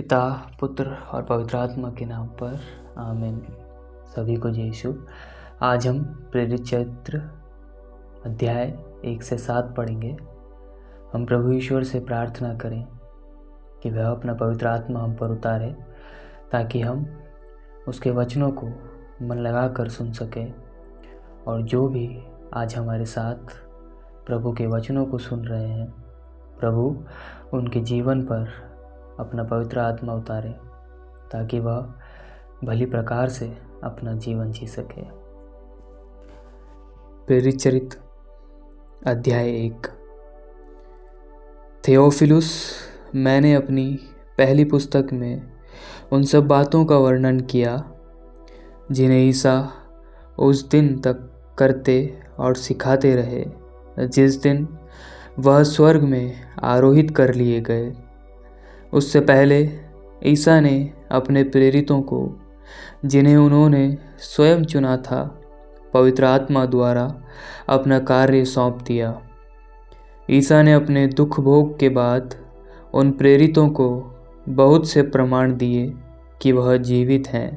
पिता, पुत्र और पवित्र आत्मा के नाम पर आमीन। सभी को जय यीशु। आज हम प्रेरित चरित्र अध्याय 1 से 7 पढ़ेंगे। हम प्रभु ईश्वर से प्रार्थना करें कि वह अपना पवित्र आत्मा हम पर उतारे, ताकि हम उसके वचनों को मन लगा कर सुन सकें, और जो भी आज हमारे साथ प्रभु के वचनों को सुन रहे हैं, प्रभु उनके जीवन पर अपना पवित्र आत्मा उतारे, ताकि वह भली प्रकार से अपना जीवन जी सके। प्रेरित चरित्र अध्याय 1। थियोफिलुस, मैंने अपनी पहली पुस्तक में उन सब बातों का वर्णन किया जिन्हें ईसा उस दिन तक करते और सिखाते रहे जिस दिन वह स्वर्ग में आरोहित कर लिए गए। उससे पहले ईसा ने अपने प्रेरितों को, जिन्हें उन्होंने स्वयं चुना था, पवित्र आत्मा द्वारा अपना कार्य सौंप दिया। ईसा ने अपने दुख भोग के बाद उन प्रेरितों को बहुत से प्रमाण दिए कि वह जीवित हैं।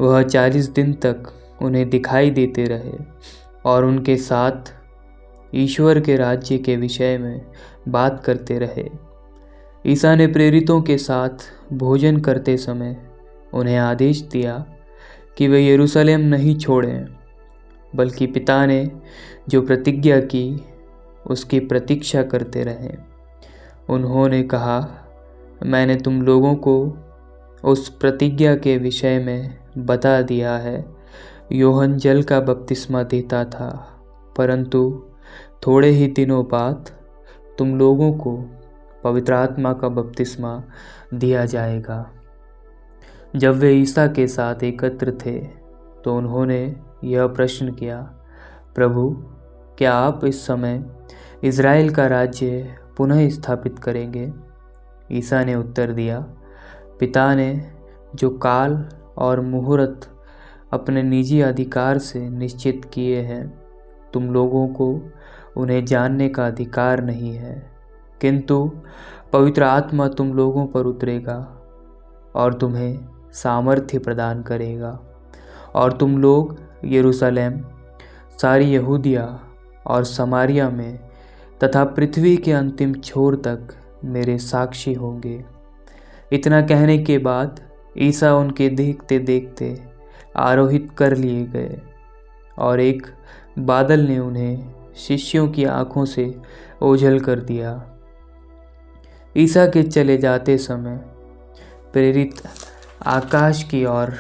वह 40 दिन तक उन्हें दिखाई देते रहे और उनके साथ ईश्वर के राज्य के विषय में बात करते रहे। ईसा ने प्रेरितों के साथ भोजन करते समय उन्हें आदेश दिया कि वे यरूशलेम नहीं छोड़ें, बल्कि पिता ने जो प्रतिज्ञा की उसकी प्रतीक्षा करते रहें। उन्होंने कहा, मैंने तुम लोगों को उस प्रतिज्ञा के विषय में बता दिया है। यूहन्ना जल का बपतिस्मा देता था, परंतु थोड़े ही दिनों बाद तुम लोगों को पवित्र आत्मा का बपतिस्मा दिया जाएगा। जब वे ईसा के साथ एकत्र थे तो उन्होंने यह प्रश्न किया, प्रभु, क्या आप इस समय इज़राइल का राज्य पुनः स्थापित करेंगे? ईसा ने उत्तर दिया, पिता ने जो काल और मुहूर्त अपने निजी अधिकार से निश्चित किए हैं, तुम लोगों को उन्हें जानने का अधिकार नहीं है, किंतु पवित्र आत्मा तुम लोगों पर उतरेगा और तुम्हें सामर्थ्य प्रदान करेगा, और तुम लोग यरूशलेम, सारी यहूदिया और समारिया में तथा पृथ्वी के अंतिम छोर तक मेरे साक्षी होंगे। इतना कहने के बाद ईसा उनके देखते देखते आरोहित कर लिए गए, और एक बादल ने उन्हें शिष्यों की आंखों से ओझल कर दिया। ईसा के चले जाते समय प्रेरित आकाश की ओर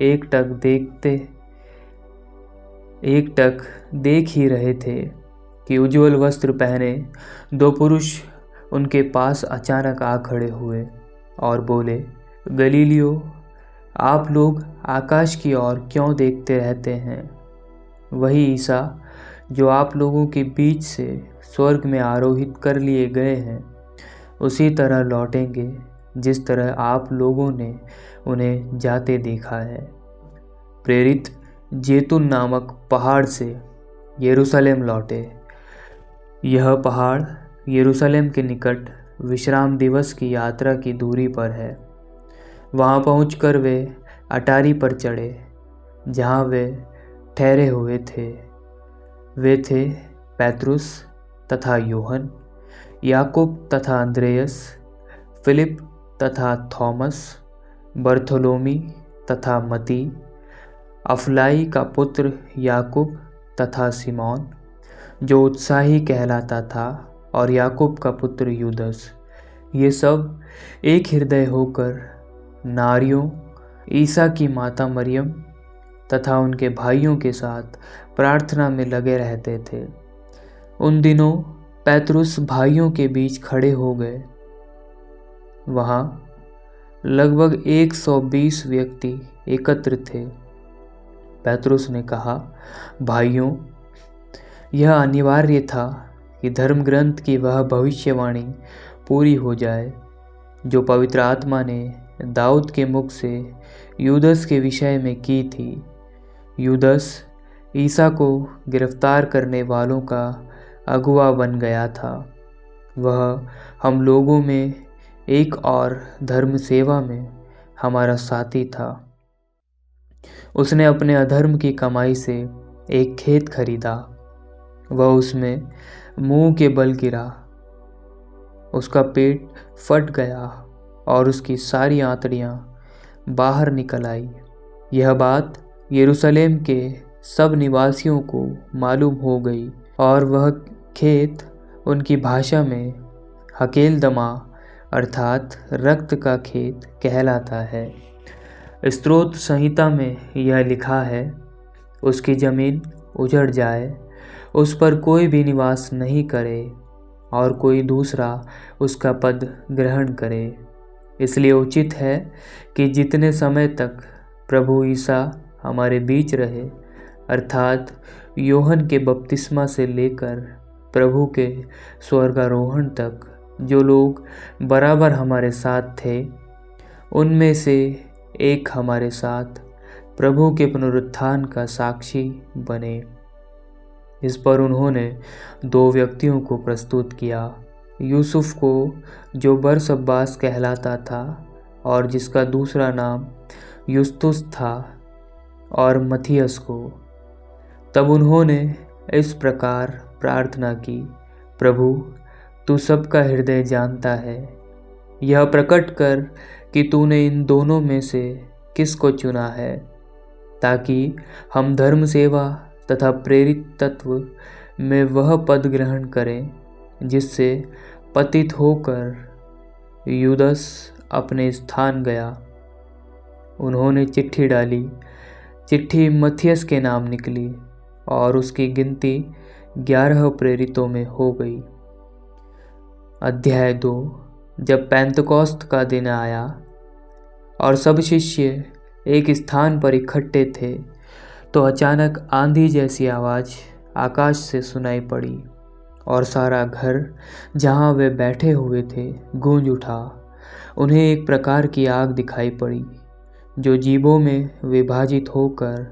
एकटक देख ही रहे थे कि उज्ज्वल वस्त्र पहने 2 पुरुष उनके पास अचानक आ खड़े हुए और बोले, गलीलियो, आप लोग आकाश की ओर क्यों देखते रहते हैं? वही ईसा जो आप लोगों के बीच से स्वर्ग में आरोहित कर लिए गए हैं, उसी तरह लौटेंगे जिस तरह आप लोगों ने उन्हें जाते देखा है। प्रेरित जैतून नामक पहाड़ से यरूशलेम लौटे। यह पहाड़ यरूशलेम के निकट विश्राम दिवस की यात्रा की दूरी पर है। वहाँ पहुंचकर वे अटारी पर चढ़े, जहाँ वे ठहरे हुए थे। वे थे पेत्रुस तथा यूहन्ना, याकूब तथा अंद्रेयस, फिलिप तथा थॉमस, बर्थोलोमी तथा मती, अफलाई का पुत्र याकूब तथा सिमोन जो उत्साही कहलाता था, और याकूब का पुत्र यूदस। ये सब एक हृदय होकर नारियों, ईसा की माता मरियम तथा उनके भाइयों के साथ प्रार्थना में लगे रहते थे। उन दिनों पेत्रुस भाइयों के बीच खड़े हो गए। वहाँ लगभग 120 व्यक्ति एकत्र थे। पेत्रुस ने कहा, भाइयों, यह अनिवार्य था कि धर्म ग्रंथ की वह भविष्यवाणी पूरी हो जाए जो पवित्र आत्मा ने दाऊद के मुख से यूदस के विषय में की थी। यूदस ईसा को गिरफ्तार करने वालों का अगुवा बन गया था। वह हम लोगों में एक और धर्म सेवा में हमारा साथी था। उसने अपने अधर्म की कमाई से एक खेत खरीदा। वह उसमें मुंह के बल गिरा। उसका पेट फट गया और उसकी सारी आंतड़ियां बाहर निकल आई। यह बात यरूशलेम के सब निवासियों को मालूम हो गई और वह खेत उनकी भाषा में हकेलदमा अर्थात रक्त का खेत कहलाता है। स्रोत संहिता में यह लिखा है, उसकी जमीन उजड़ जाए, उस पर कोई भी निवास नहीं करे और कोई दूसरा उसका पद ग्रहण करे। इसलिए उचित है कि जितने समय तक प्रभु ईसा हमारे बीच रहे, अर्थात यूहन्ना के बपतिस्मा से लेकर प्रभु के स्वर्गारोहण तक जो लोग बराबर हमारे साथ थे, उनमें से एक हमारे साथ प्रभु के पुनरुत्थान का साक्षी बने। इस पर उन्होंने 2 व्यक्तियों को प्रस्तुत किया, यूसुफ को जो बरसब्बास कहलाता था और जिसका दूसरा नाम युस्तुस था, और मथियस को। तब उन्होंने इस प्रकार प्रार्थना की, प्रभु तू सबका हृदय जानता है, यह प्रकट कर कि तूने इन दोनों में से किसको चुना है, ताकि हम धर्म सेवा तथा प्रेरित तत्व में वह पद ग्रहण करें जिससे पतित होकर यूदस अपने स्थान गया। उन्होंने चिट्ठी डाली। चिट्ठी मथियस के नाम निकली और उसकी गिनती 11 प्रेरितों में हो गई। अध्याय 2। जब पेंतकोस्त का दिन आया और सब शिष्य एक स्थान पर इकट्ठे थे, तो अचानक आंधी जैसी आवाज़ आकाश से सुनाई पड़ी और सारा घर जहाँ वे बैठे हुए थे गूंज उठा। उन्हें एक प्रकार की आग दिखाई पड़ी जो जीभों में विभाजित होकर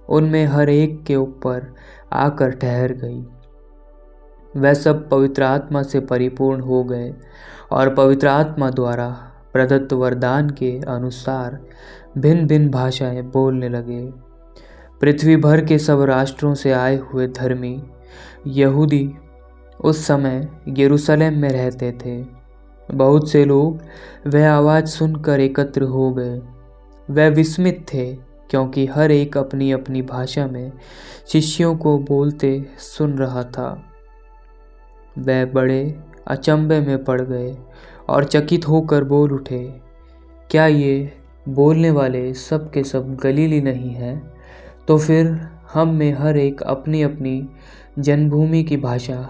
उनमें हर एक के ऊपर आकर ठहर गई। वह सब पवित्र आत्मा से परिपूर्ण हो गए और पवित्र आत्मा द्वारा प्रदत्त वरदान के अनुसार भिन्न भिन्न भाषाएं बोलने लगे। पृथ्वी भर के सब राष्ट्रों से आए हुए धर्मी यहूदी उस समय यरूशलेम में रहते थे। बहुत से लोग वह आवाज़ सुनकर एकत्र हो गए। वह विस्मित थे क्योंकि हर एक अपनी अपनी भाषा में शिष्यों को बोलते सुन रहा था। वह बड़े अचंभे में पड़ गए और चकित होकर बोल उठे, क्या ये बोलने वाले सब के सब गलीली नहीं हैं? तो फिर हम में हर एक अपनी अपनी जन्मभूमि की भाषा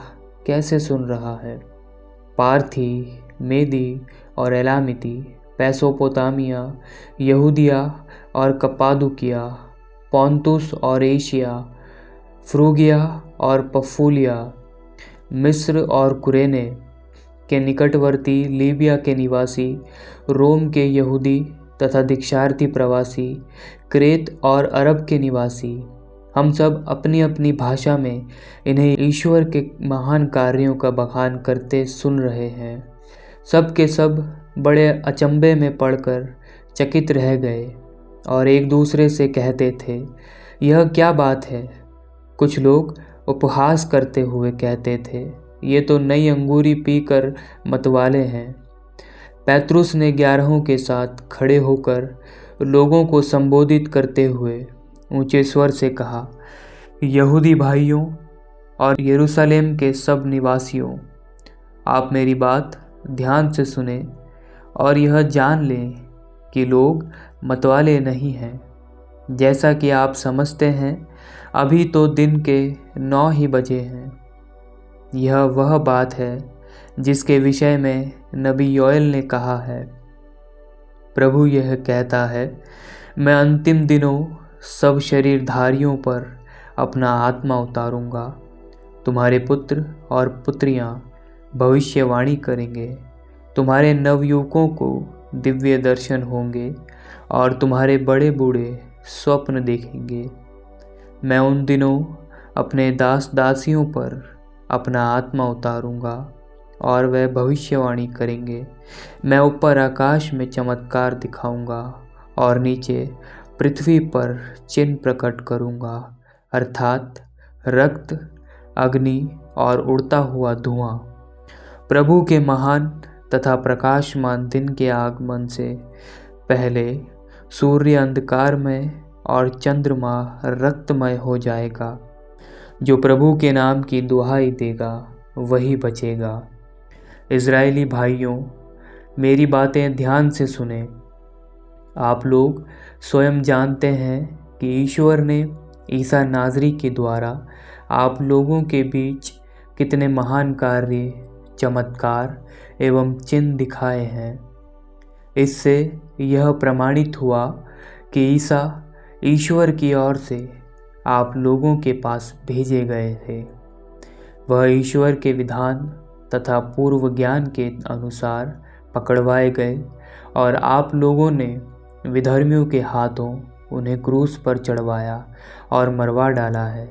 कैसे सुन रहा है? पार्थी, मेदी और एलामिती, पैसोपोटामिया, यहूदिया और कप्पादुकिया, पोंतुस और एशिया, फ्रूगिया और पफूलिया, मिस्र और कुरेने के निकटवर्ती लीबिया के निवासी, रोम के यहूदी तथा दीक्षार्थी प्रवासी, क्रेत और अरब के निवासी, हम सब अपनी अपनी भाषा में इन्हें ईश्वर के महान कार्यों का बखान करते सुन रहे हैं। सब के सब बड़े अचंभे में पड़कर चकित रह गए और एक दूसरे से कहते थे, यह क्या बात है? कुछ लोग उपहास करते हुए कहते थे, ये तो नई अंगूरी पीकर मतवाले हैं। पैतरुस ने 11 के साथ खड़े होकर लोगों को संबोधित करते हुए ऊंचे स्वर से कहा, यहूदी भाइयों और यरूशलेम के सब निवासियों, आप मेरी बात ध्यान से सुने और यह जान लें कि लोग मतवाले नहीं हैं। जैसा कि आप समझते हैं, अभी तो दिन के 9 ही बजे हैं। यह वह बात है जिसके विषय में नबी योएल ने कहा है, प्रभु यह कहता है, मैं अंतिम दिनों सब शरीरधारियों पर अपना आत्मा उतारूंगा। तुम्हारे पुत्र और पुत्रियां भविष्यवाणी करेंगे, तुम्हारे नवयुवकों को दिव्य दर्शन होंगे और तुम्हारे बड़े बूढ़े स्वप्न देखेंगे। मैं उन दिनों अपने दास दासियों पर अपना आत्मा उतारूंगा और वह भविष्यवाणी करेंगे। मैं ऊपर आकाश में चमत्कार दिखाऊंगा और नीचे पृथ्वी पर चिन्ह प्रकट करूंगा, अर्थात रक्त, अग्नि और उड़ता हुआ धुआं। प्रभु के महान तथा प्रकाशमान दिन के आगमन से पहले सूर्य अंधकारमय और चंद्रमा रक्तमय हो जाएगा। जो प्रभु के नाम की दुहाई देगा वही बचेगा। इज़राइली भाइयों, मेरी बातें ध्यान से सुने। आप लोग स्वयं जानते हैं कि ईश्वर ने ईसा नाज़री के द्वारा आप लोगों के बीच कितने महान कार्य, चमत्कार एवं चिन्ह दिखाए हैं। इससे यह प्रमाणित हुआ कि ईसा ईश्वर की ओर से आप लोगों के पास भेजे गए थे। वह ईश्वर के विधान तथा पूर्व ज्ञान के अनुसार पकड़वाए गए और आप लोगों ने विधर्मियों के हाथों उन्हें क्रूस पर चढ़वाया और मरवा डाला है।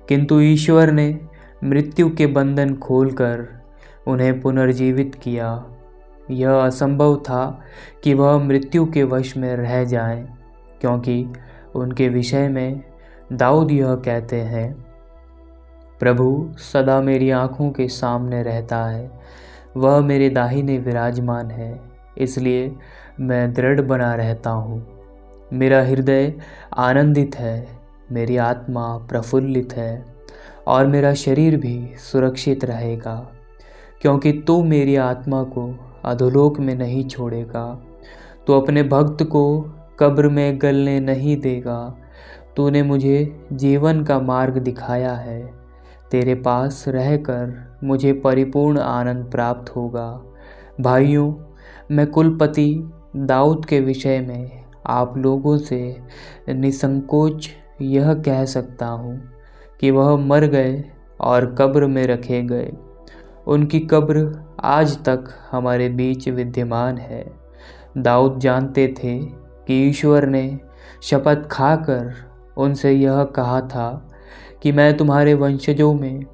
किंतु ईश्वर ने मृत्यु के बंधन खोलकर उन्हें पुनर्जीवित किया। यह असंभव था कि वह मृत्यु के वश में रह जाएं, क्योंकि उनके विषय में दाऊद यह कहते हैं, प्रभु सदा मेरी आँखों के सामने रहता है, वह मेरे दाहिने विराजमान है, इसलिए मैं दृढ़ बना रहता हूँ। मेरा हृदय आनंदित है, मेरी आत्मा प्रफुल्लित है और मेरा शरीर भी सुरक्षित रहेगा, क्योंकि तू मेरी आत्मा को अधोलोक में नहीं छोड़ेगा। तू अपने भक्त को कब्र में गलने नहीं देगा। तूने मुझे जीवन का मार्ग दिखाया है। तेरे पास रहकर मुझे परिपूर्ण आनंद प्राप्त होगा। भाइयों, मैं कुलपति दाऊद के विषय में आप लोगों से निसंकोच यह कह सकता हूँ कि वह मर गए और कब्र में रखे गए। उनकी कब्र आज तक हमारे बीच विद्यमान है। दाऊद जानते थे कि ईश्वर ने शपथ खाकर उनसे यह कहा था कि मैं तुम्हारे वंशजों में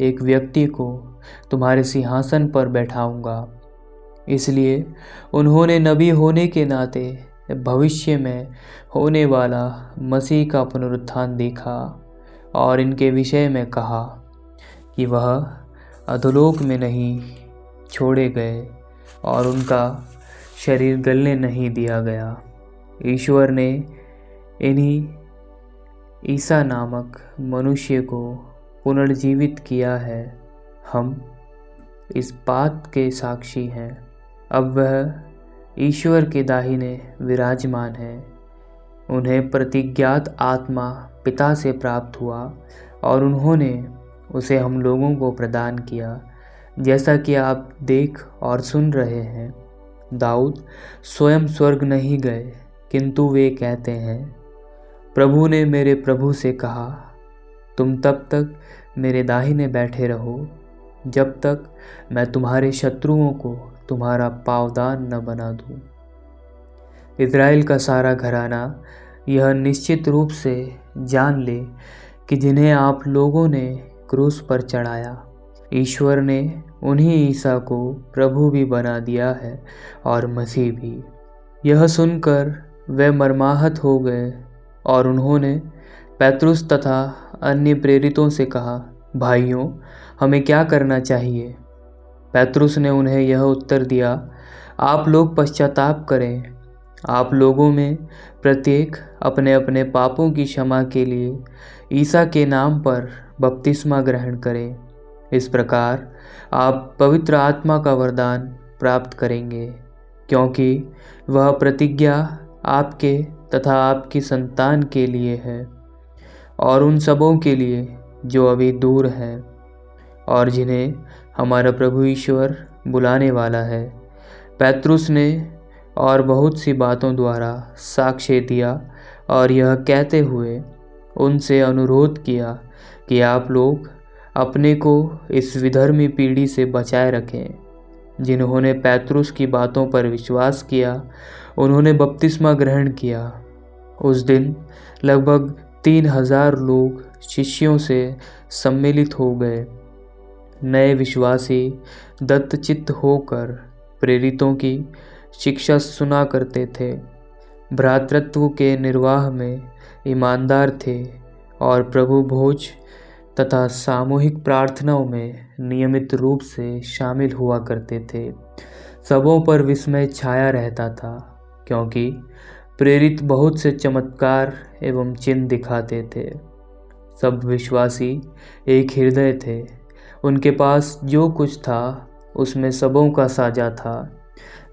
एक व्यक्ति को तुम्हारे सिंहासन पर बैठाऊंगा। इसलिए उन्होंने नबी होने के नाते भविष्य में होने वाला मसीह का पुनरुत्थान देखा और इनके विषय में कहा कि वह अधोलोक में नहीं छोड़े गए और उनका शरीर गलने नहीं दिया गया। ईश्वर ने इन्हीं ईसा नामक मनुष्य को पुनर्जीवित किया है। हम इस बात के साक्षी हैं। अब वह ईश्वर के दाहिने विराजमान है। उन्हें प्रतिज्ञात आत्मा पिता से प्राप्त हुआ और उन्होंने उसे हम लोगों को प्रदान किया, जैसा कि आप देख और सुन रहे हैं। दाऊद स्वयं स्वर्ग नहीं गए, किंतु वे कहते हैं, प्रभु ने मेरे प्रभु से कहा, तुम तब तक मेरे दाहिने बैठे रहो जब तक मैं तुम्हारे शत्रुओं को तुम्हारा पाँवदान न बना दूं। इज़राइल का सारा घराना यह निश्चित रूप से जान ले कि जिन्हें आप लोगों ने क्रूस पर चढ़ाया, ईश्वर ने उन्हीं ईसा को प्रभु भी बना दिया है और मसीह भी। यह सुनकर वे मर्माहत हो गए और उन्होंने पेत्रुस तथा अन्य प्रेरितों से कहा, भाइयों, हमें क्या करना चाहिए? पेत्रुस ने उन्हें यह उत्तर दिया, आप लोग पश्चाताप करें। आप लोगों में प्रत्येक अपने अपने पापों की क्षमा के लिए ईसा के नाम पर बपतिस्मा ग्रहण करें। इस प्रकार आप पवित्र आत्मा का वरदान प्राप्त करेंगे, क्योंकि वह प्रतिज्ञा आपके तथा आपकी संतान के लिए है और उन सबों के लिए जो अभी दूर हैं और जिन्हें हमारा प्रभु ईश्वर बुलाने वाला है। पेत्रुस ने और बहुत सी बातों द्वारा साक्ष्य दिया और यह कहते हुए उनसे अनुरोध किया कि आप लोग अपने को इस विधर्मी पीढ़ी से बचाए रखें। जिन्होंने पेत्रुस की बातों पर विश्वास किया, उन्होंने बपतिस्मा ग्रहण किया। उस दिन लगभग 3000 लोग शिष्यों से सम्मिलित हो गए। नए विश्वासी दत्तचित्त होकर प्रेरितों की शिक्षा सुना करते थे, भ्रातृत्व के निर्वाह में ईमानदार थे और प्रभु भोज तथा सामूहिक प्रार्थनाओं में नियमित रूप से शामिल हुआ करते थे। सबों पर विस्मय छाया रहता था, क्योंकि प्रेरित बहुत से चमत्कार एवं चिन्ह दिखाते थे। सब विश्वासी एक हृदय थे। उनके पास जो कुछ था उसमें सबों का साझा था।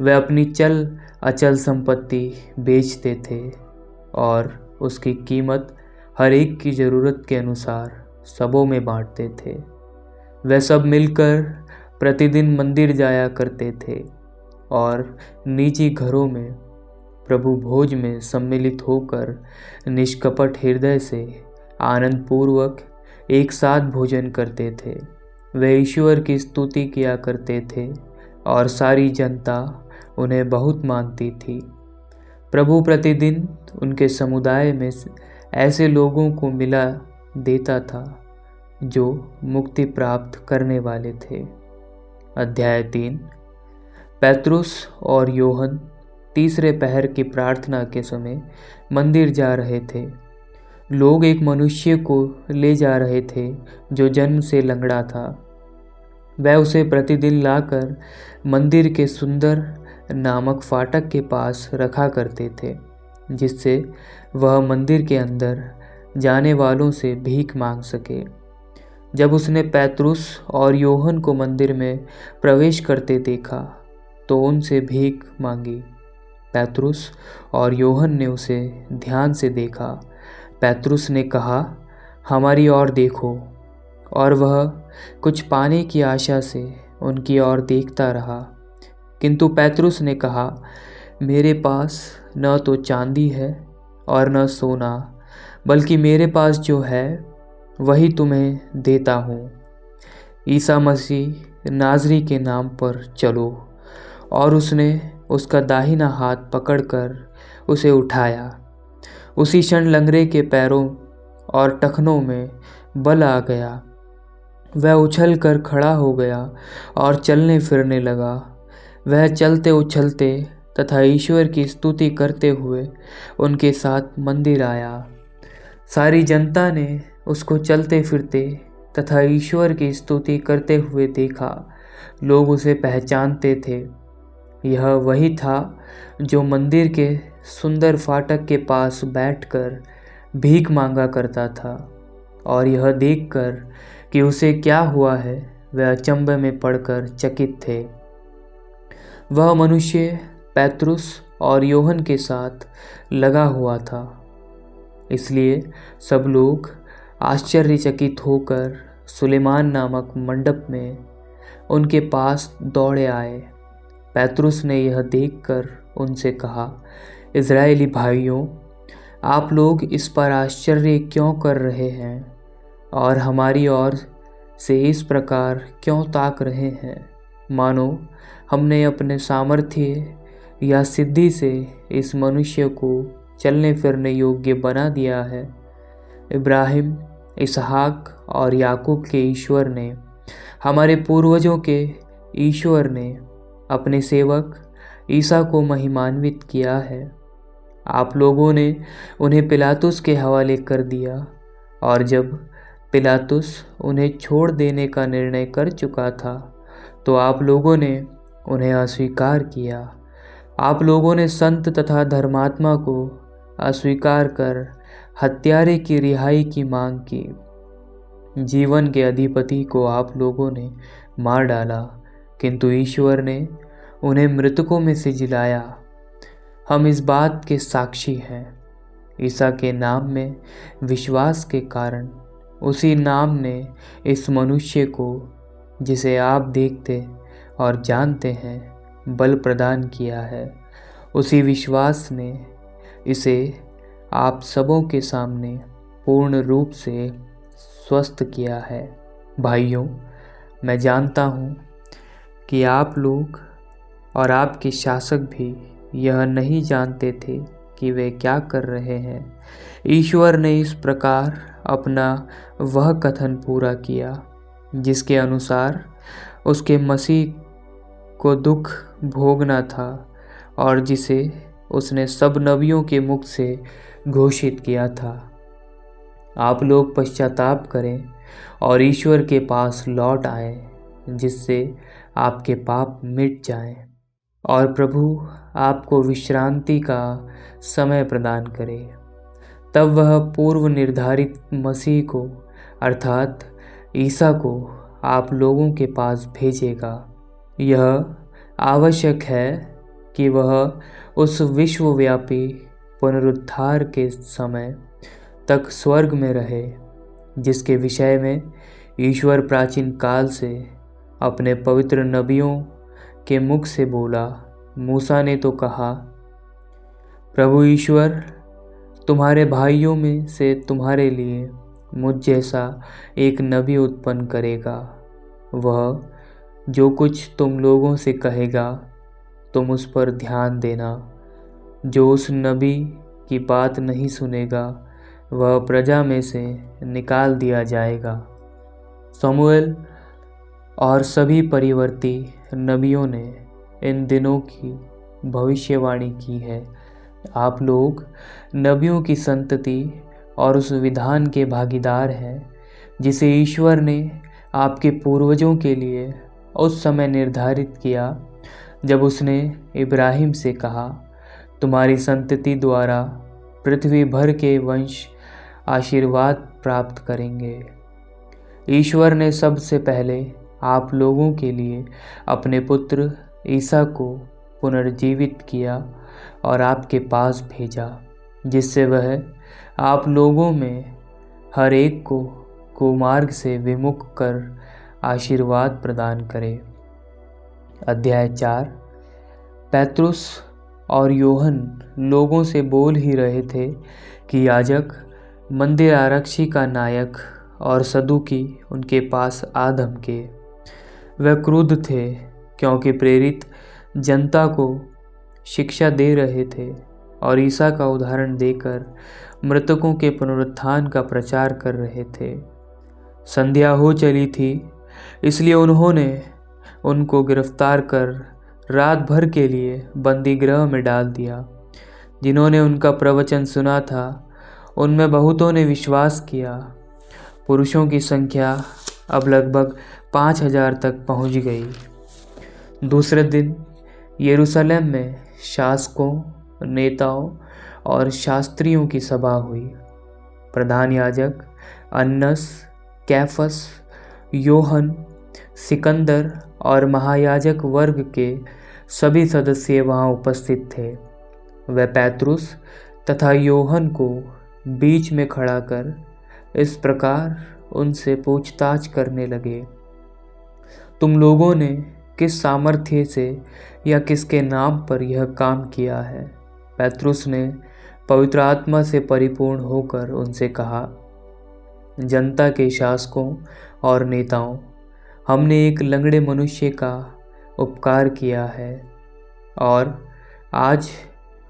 वे अपनी चल अचल संपत्ति बेचते थे और उसकी कीमत हर एक की ज़रूरत के अनुसार सबों में बांटते थे। वे सब मिलकर प्रतिदिन मंदिर जाया करते थे और निजी घरों में प्रभु भोज में सम्मिलित होकर निष्कपट हृदय से आनंद पूर्वक एक साथ भोजन करते थे। वे ईश्वर की स्तुति किया करते थे और सारी जनता उन्हें बहुत मानती थी। प्रभु प्रतिदिन उनके समुदाय में ऐसे लोगों को मिला देता था जो मुक्ति प्राप्त करने वाले थे। अध्याय 3। पेत्रुस और योहन तीसरे पहर की प्रार्थना के समय मंदिर जा रहे थे। लोग एक मनुष्य को ले जा रहे थे जो जन्म से लंगड़ा था। वह उसे प्रतिदिन लाकर मंदिर के सुंदर नामक फाटक के पास रखा करते थे, जिससे वह मंदिर के अंदर जाने वालों से भीख मांग सके। जब उसने पेत्रुस और योहन को मंदिर में प्रवेश करते देखा तो उनसे भीख मांगी। पेत्रुस और योहन ने उसे ध्यान से देखा। पेत्रुस ने कहा, हमारी ओर देखो, और वह कुछ पाने की आशा से उनकी ओर देखता रहा। किंतु पेत्रुस ने कहा, मेरे पास न तो चांदी है और न सोना, बल्कि मेरे पास जो है वही तुम्हें देता हूँ। ईसा मसीह नाज़री के नाम पर चलो। और उसने उसका दाहिना हाथ पकड़कर उसे उठाया। उसी क्षण लंगड़े के पैरों और टखनों में बल आ गया। वह उछल कर खड़ा हो गया और चलने फिरने लगा। वह चलते उछलते तथा ईश्वर की स्तुति करते हुए उनके साथ मंदिर आया। सारी जनता ने उसको चलते फिरते तथा ईश्वर की स्तुति करते हुए देखा। लोग उसे पहचानते थे। यह वही था जो मंदिर के सुंदर फाटक के पास बैठकर भीख मांगा करता था। और यह देखकर कि उसे क्या हुआ है, वे अचंभे में पड़कर चकित थे। वह मनुष्य पेत्रुस और योहन के साथ लगा हुआ था, इसलिए सब लोग आश्चर्यचकित होकर सुलेमान नामक मंडप में उनके पास दौड़े आए। पेत्रुस ने यह देखकर उनसे कहा, इज़राइली भाइयों, आप लोग इस पर आश्चर्य क्यों कर रहे हैं और हमारी ओर से इस प्रकार क्यों ताक रहे हैं, मानो हमने अपने सामर्थ्य या सिद्धि से इस मनुष्य को चलने फिरने योग्य बना दिया है। इब्राहिम, इसहाक और याकूब के ईश्वर ने, हमारे पूर्वजों के ईश्वर ने अपने सेवक ईसा को महिमान्वित किया है। आप लोगों ने उन्हें पिलातुस के हवाले कर दिया, और जब पिलातुस उन्हें छोड़ देने का निर्णय कर चुका था तो आप लोगों ने उन्हें अस्वीकार किया। आप लोगों ने संत तथा धर्मात्मा को अस्वीकार कर हत्यारे की रिहाई की मांग की। जीवन के अधिपति को आप लोगों ने मार डाला, किंतु ईश्वर ने उन्हें मृतकों में से जिलाया। हम इस बात के साक्षी हैं। ईसा के नाम में विश्वास के कारण उसी नाम ने इस मनुष्य को, जिसे आप देखते और जानते हैं, बल प्रदान किया है। उसी विश्वास ने इसे आप सबों के सामने पूर्ण रूप से स्वस्थ किया है। भाइयों, मैं जानता हूँ कि आप लोग और आपके शासक भी यह नहीं जानते थे कि वे क्या कर रहे हैं। ईश्वर ने इस प्रकार अपना वह कथन पूरा किया जिसके अनुसार उसके मसीह को दुख भोगना था और जिसे उसने सब नबियों के मुख से घोषित किया था। आप लोग पश्चाताप करें और ईश्वर के पास लौट आएं, जिससे आपके पाप मिट जाएं और प्रभु आपको विश्रांति का समय प्रदान करे। तब वह पूर्व निर्धारित मसीह को अर्थात ईसा को आप लोगों के पास भेजेगा। यह आवश्यक है कि वह उस विश्वव्यापी पुनरुद्धार के समय तक स्वर्ग में रहे, जिसके विषय में ईश्वर प्राचीन काल से अपने पवित्र नबियों के मुख से बोला। मूसा ने तो कहा, प्रभु ईश्वर तुम्हारे भाइयों में से तुम्हारे लिए मुझ जैसा एक नबी उत्पन्न करेगा। वह जो कुछ तुम लोगों से कहेगा तुम उस पर ध्यान देना। जो उस नबी की बात नहीं सुनेगा वह प्रजा में से निकाल दिया जाएगा। शमूएल और सभी परिवर्ती नबियों ने इन दिनों की भविष्यवाणी की है। आप लोग नबियों की संतति और उस विधान के भागीदार हैं जिसे ईश्वर ने आपके पूर्वजों के लिए उस समय निर्धारित किया जब उसने इब्राहिम से कहा, तुम्हारी संतति द्वारा पृथ्वी भर के वंश आशीर्वाद प्राप्त करेंगे। ईश्वर ने सबसे पहले आप लोगों के लिए अपने पुत्र ईसा को पुनर्जीवित किया और आपके पास भेजा, जिससे वह आप लोगों में हर एक को कुमार्ग से विमुख कर आशीर्वाद प्रदान करे। अध्याय 4। पेत्रुस और योहन लोगों से बोल ही रहे थे कि याजक, मंदिर आरक्षी का नायक और सदूकी उनके पास आ धमके। वे क्रुद्ध थे क्योंकि प्रेरित जनता को शिक्षा दे रहे थे और ईसा का उदाहरण देकर मृतकों के पुनरुत्थान का प्रचार कर रहे थे। संध्या हो चली थी, इसलिए उन्होंने उनको गिरफ्तार कर रात भर के लिए बंदी गृह में डाल दिया। जिन्होंने उनका प्रवचन सुना था उनमें बहुतों ने विश्वास किया। पुरुषों की संख्या अब लगभग 5000 तक पहुंच गई। दूसरे दिन यरूशलेम में शासकों, नेताओं और शास्त्रियों की सभा हुई। प्रधान याजक अन्नस, कैफस, योहन, सिकंदर और महायाजक वर्ग के सभी सदस्य वहां उपस्थित थे। वे पेत्रुस तथा योहन को बीच में खड़ा कर इस प्रकार उनसे पूछताछ करने लगे, तुम लोगों ने किस सामर्थ्य से या किसके नाम पर यह काम किया है? पेत्रुस ने पवित्र आत्मा से परिपूर्ण होकर उनसे कहा, जनता के शासकों और नेताओं, हमने एक लंगड़े मनुष्य का उपकार किया है और आज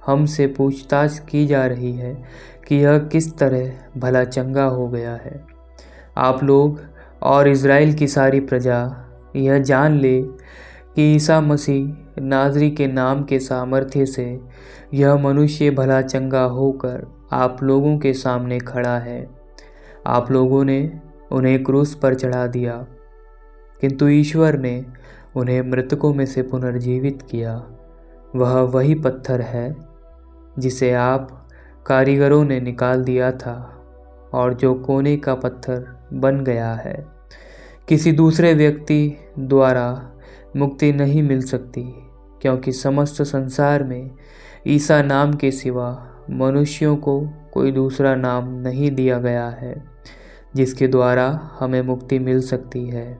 हमसे पूछताछ की जा रही है कि यह किस तरह भला चंगा हो गया है। आप लोग और इज़राइल की सारी प्रजा यह जान ले कि ईसा मसीह नाज़री के नाम के सामर्थ्य से यह मनुष्य भला चंगा होकर आप लोगों के सामने खड़ा है। आप लोगों ने उन्हें क्रूस पर चढ़ा दिया, किंतु ईश्वर ने उन्हें मृतकों में से पुनर्जीवित किया। वह वही पत्थर है जिसे आप कारीगरों ने निकाल दिया था और जो कोने का पत्थर बन गया है। किसी दूसरे व्यक्ति द्वारा मुक्ति नहीं मिल सकती, क्योंकि समस्त संसार में ईसा नाम के सिवा मनुष्यों को कोई दूसरा नाम नहीं दिया गया है जिसके द्वारा हमें मुक्ति मिल सकती है।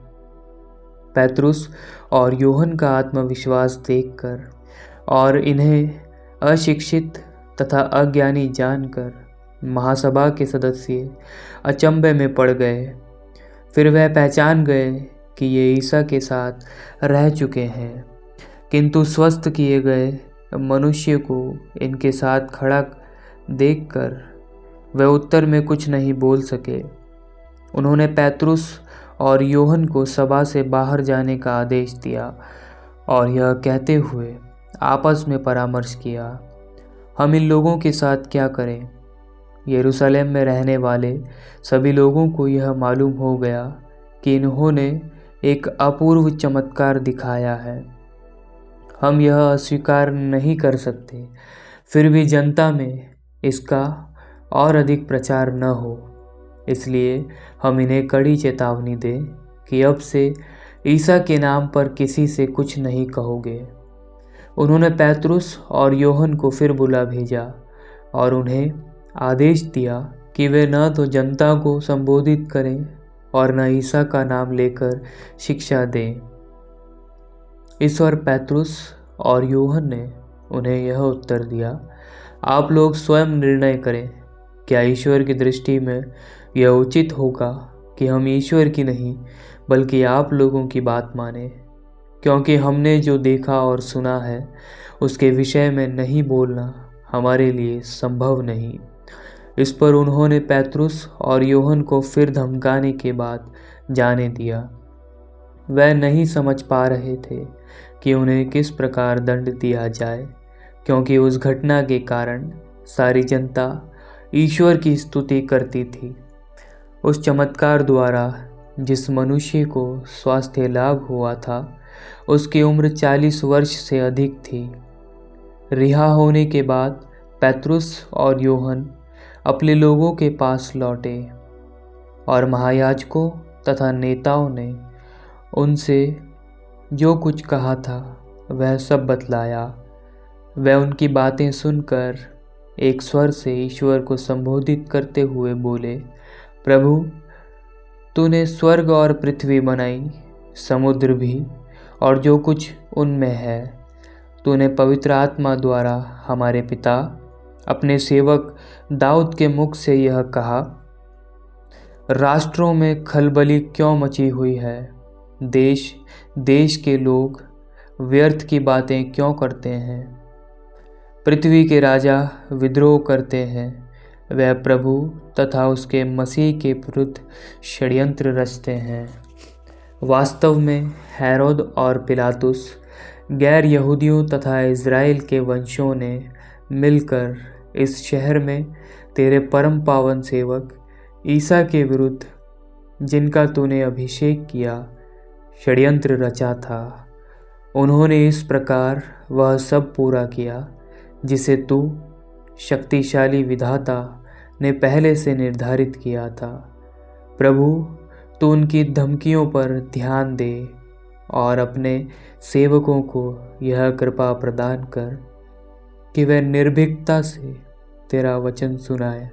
पेत्रुस और योहन का आत्मविश्वास देखकर और इन्हें अशिक्षित तथा अज्ञानी जानकर महासभा के सदस्य अचंभे में पड़ गए। फिर वह पहचान गए कि ये ईसा के साथ रह चुके हैं, किंतु स्वस्थ किए गए मनुष्य को इनके साथ खड़ा देखकर वे उत्तर में कुछ नहीं बोल सके। उन्होंने पेत्रुस और यूहन्ना को सभा से बाहर जाने का आदेश दिया और यह कहते हुए आपस में परामर्श किया, हम इन लोगों के साथ क्या करें। यरूशलेम में रहने वाले सभी लोगों को यह मालूम हो गया कि इन्होंने एक अपूर्व चमत्कार दिखाया है। हम यह अस्वीकार नहीं कर सकते, फिर भी जनता में इसका और अधिक प्रचार न हो, इसलिए हम इन्हें कड़ी चेतावनी दें कि अब से ईसा के नाम पर किसी से कुछ नहीं कहोगे। उन्होंने पेतरुस और यूहन्ना को फिर बुला भेजा और उन्हें आदेश दिया कि वे न तो जनता को संबोधित करें और न ईसा का नाम लेकर शिक्षा दें। इस पर पेतरुस और यूहन्ना ने उन्हें यह उत्तर दिया, आप लोग स्वयं निर्णय करें, क्या ईश्वर की दृष्टि में यह उचित होगा कि हम ईश्वर की नहीं बल्कि आप लोगों की बात मानें, क्योंकि हमने जो देखा और सुना है उसके विषय में नहीं बोलना हमारे लिए संभव नहीं। इस पर उन्होंने पेतरुस और यूहन्ना को फिर धमकाने के बाद जाने दिया। वह नहीं समझ पा रहे थे कि उन्हें किस प्रकार दंड दिया जाए, क्योंकि उस घटना के कारण सारी जनता ईश्वर की स्तुति करती थी। उस चमत्कार द्वारा जिस मनुष्य को स्वास्थ्य लाभ हुआ था उसकी उम्र 40 वर्ष से अधिक थी। रिहा होने के बाद पेतरुस और यूहन्ना अपने लोगों के पास लौटे और महायाजकों तथा नेताओं ने उनसे जो कुछ कहा था वह सब बतलाया। वह उनकी बातें सुनकर एक स्वर से ईश्वर को संबोधित करते हुए बोले, प्रभु, तूने स्वर्ग और पृथ्वी बनाई, समुद्र भी और जो कुछ उनमें है। तूने पवित्र आत्मा द्वारा हमारे पिता अपने सेवक दाऊद के मुख से यह कहा, राष्ट्रों में खलबली क्यों मची हुई है, देश देश के लोग व्यर्थ की बातें क्यों करते हैं। पृथ्वी के राजा विद्रोह करते हैं, वह प्रभु तथा उसके मसीह के विरुद्ध षड्यंत्र रचते हैं। वास्तव में हेरोद और पिलातुस गैर यहूदियों तथा इज़राइल के वंशों ने मिलकर इस शहर में तेरे परम पावन सेवक ईसा के विरुद्ध, जिनका तूने अभिषेक किया, षड्यंत्र रचा था। उन्होंने इस प्रकार वह सब पूरा किया जिसे तू शक्तिशाली विधाता ने पहले से निर्धारित किया था। प्रभु, तू उनकी धमकियों पर ध्यान दे और अपने सेवकों को यह कृपा प्रदान कर कि वे निर्भीकता से तेरा वचन सुनाए।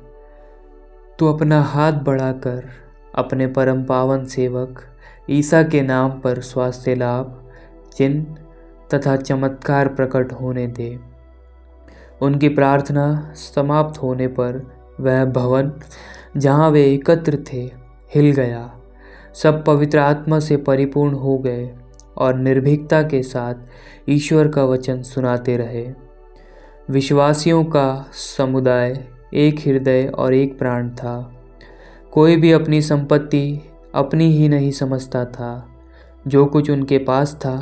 तू अपना हाथ बढ़ाकर अपने परम पावन सेवक ईसा के नाम पर स्वास्थ्य लाभ, चिन्ह तथा चमत्कार प्रकट होने दे। उनकी प्रार्थना समाप्त होने पर वह भवन जहाँ वे एकत्र थे हिल गया। सब पवित्र आत्मा से परिपूर्ण हो गए और निर्भीकता के साथ ईश्वर का वचन सुनाते रहे। विश्वासियों का समुदाय एक हृदय और एक प्राण था। कोई भी अपनी संपत्ति अपनी ही नहीं समझता था। जो कुछ उनके पास था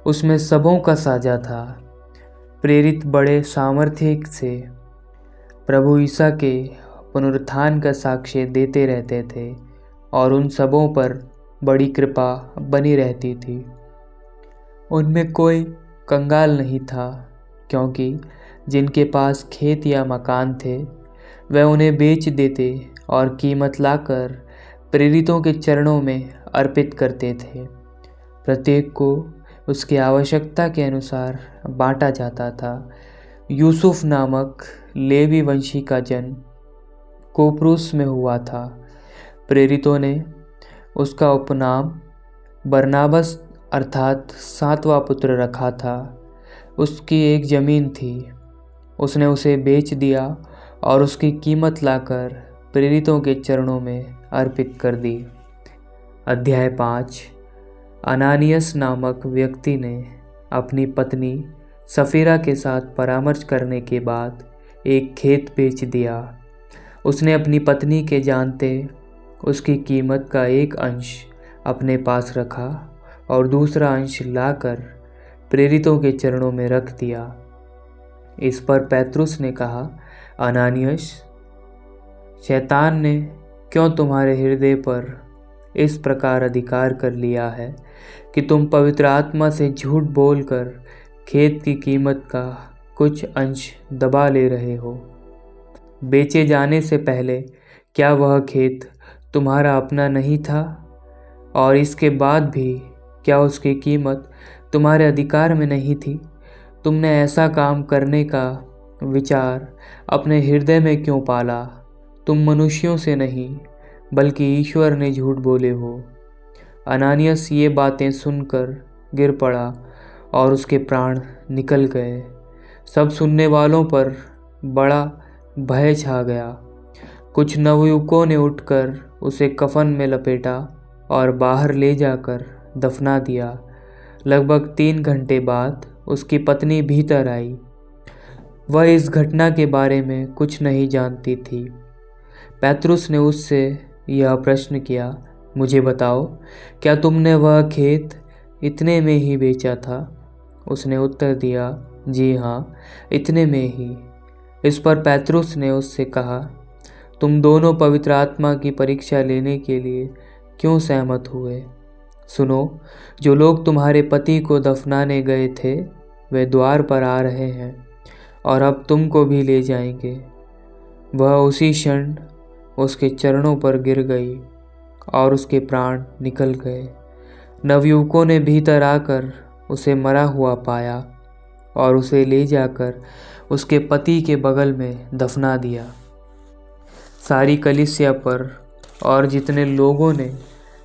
उसमें सबों का साझा था। प्रेरित बड़े सामर्थ्य से प्रभु ईसा के पुनरुत्थान का साक्ष्य देते रहते थे और उन सबों पर बड़ी कृपा बनी रहती थी। उनमें कोई कंगाल नहीं था, क्योंकि जिनके पास खेत या मकान थे वह उन्हें बेच देते और कीमत लाकर प्रेरितों के चरणों में अर्पित करते थे। प्रत्येक को उसकी आवश्यकता के अनुसार बांटा जाता था। यूसुफ नामक लेवी वंशी का जन्म कुप्रुस में हुआ था। प्रेरितों ने उसका उपनाम बरनाबस अर्थात सातवां पुत्र रखा था। उसकी एक ज़मीन थी, उसने उसे बेच दिया और उसकी कीमत लाकर प्रेरितों के चरणों में अर्पित कर दी। अध्याय 5। अनानियस नामक व्यक्ति ने अपनी पत्नी सफीरा के साथ परामर्श करने के बाद एक खेत बेच दिया। उसने अपनी पत्नी के जानते उसकी कीमत का एक अंश अपने पास रखा और दूसरा अंश लाकर प्रेरितों के चरणों में रख दिया। इस पर पेत्रुस ने कहा, अनानियस, शैतान ने क्यों तुम्हारे हृदय पर इस प्रकार अधिकार कर लिया है कि तुम पवित्र आत्मा से झूठ बोलकर खेत की कीमत का कुछ अंश दबा ले रहे हो? बेचे जाने से पहले क्या वह खेत तुम्हारा अपना नहीं था? और इसके बाद भी क्या उसकी कीमत तुम्हारे अधिकार में नहीं थी? तुमने ऐसा काम करने का विचार अपने हृदय में क्यों पाला? तुम मनुष्यों से नहीं बल्कि ईश्वर ने झूठ बोले हो। अनानियस ये बातें सुनकर गिर पड़ा और उसके प्राण निकल गए। सब सुनने वालों पर बड़ा भय छा गया। कुछ नवयुवकों ने उठकर उसे कफन में लपेटा और बाहर ले जाकर दफना दिया। लगभग 3 घंटे बाद उसकी पत्नी भीतर आई। वह इस घटना के बारे में कुछ नहीं जानती थी। पेत्रुस ने उससे यह प्रश्न किया, मुझे बताओ, क्या तुमने वह खेत इतने में ही बेचा था? उसने उत्तर दिया, जी हाँ, इतने में ही। इस पर पेत्रुस ने उससे कहा, तुम दोनों पवित्र आत्मा की परीक्षा लेने के लिए क्यों सहमत हुए? सुनो, जो लोग तुम्हारे पति को दफनाने गए थे वे द्वार पर आ रहे हैं और अब तुमको भी ले जाएंगे। वह उसी क्षण उसके चरणों पर गिर गई और उसके प्राण निकल गए। नवयुवकों ने भीतर आकर उसे मरा हुआ पाया और उसे ले जाकर उसके पति के बगल में दफना दिया। सारी कलीसिया पर और जितने लोगों ने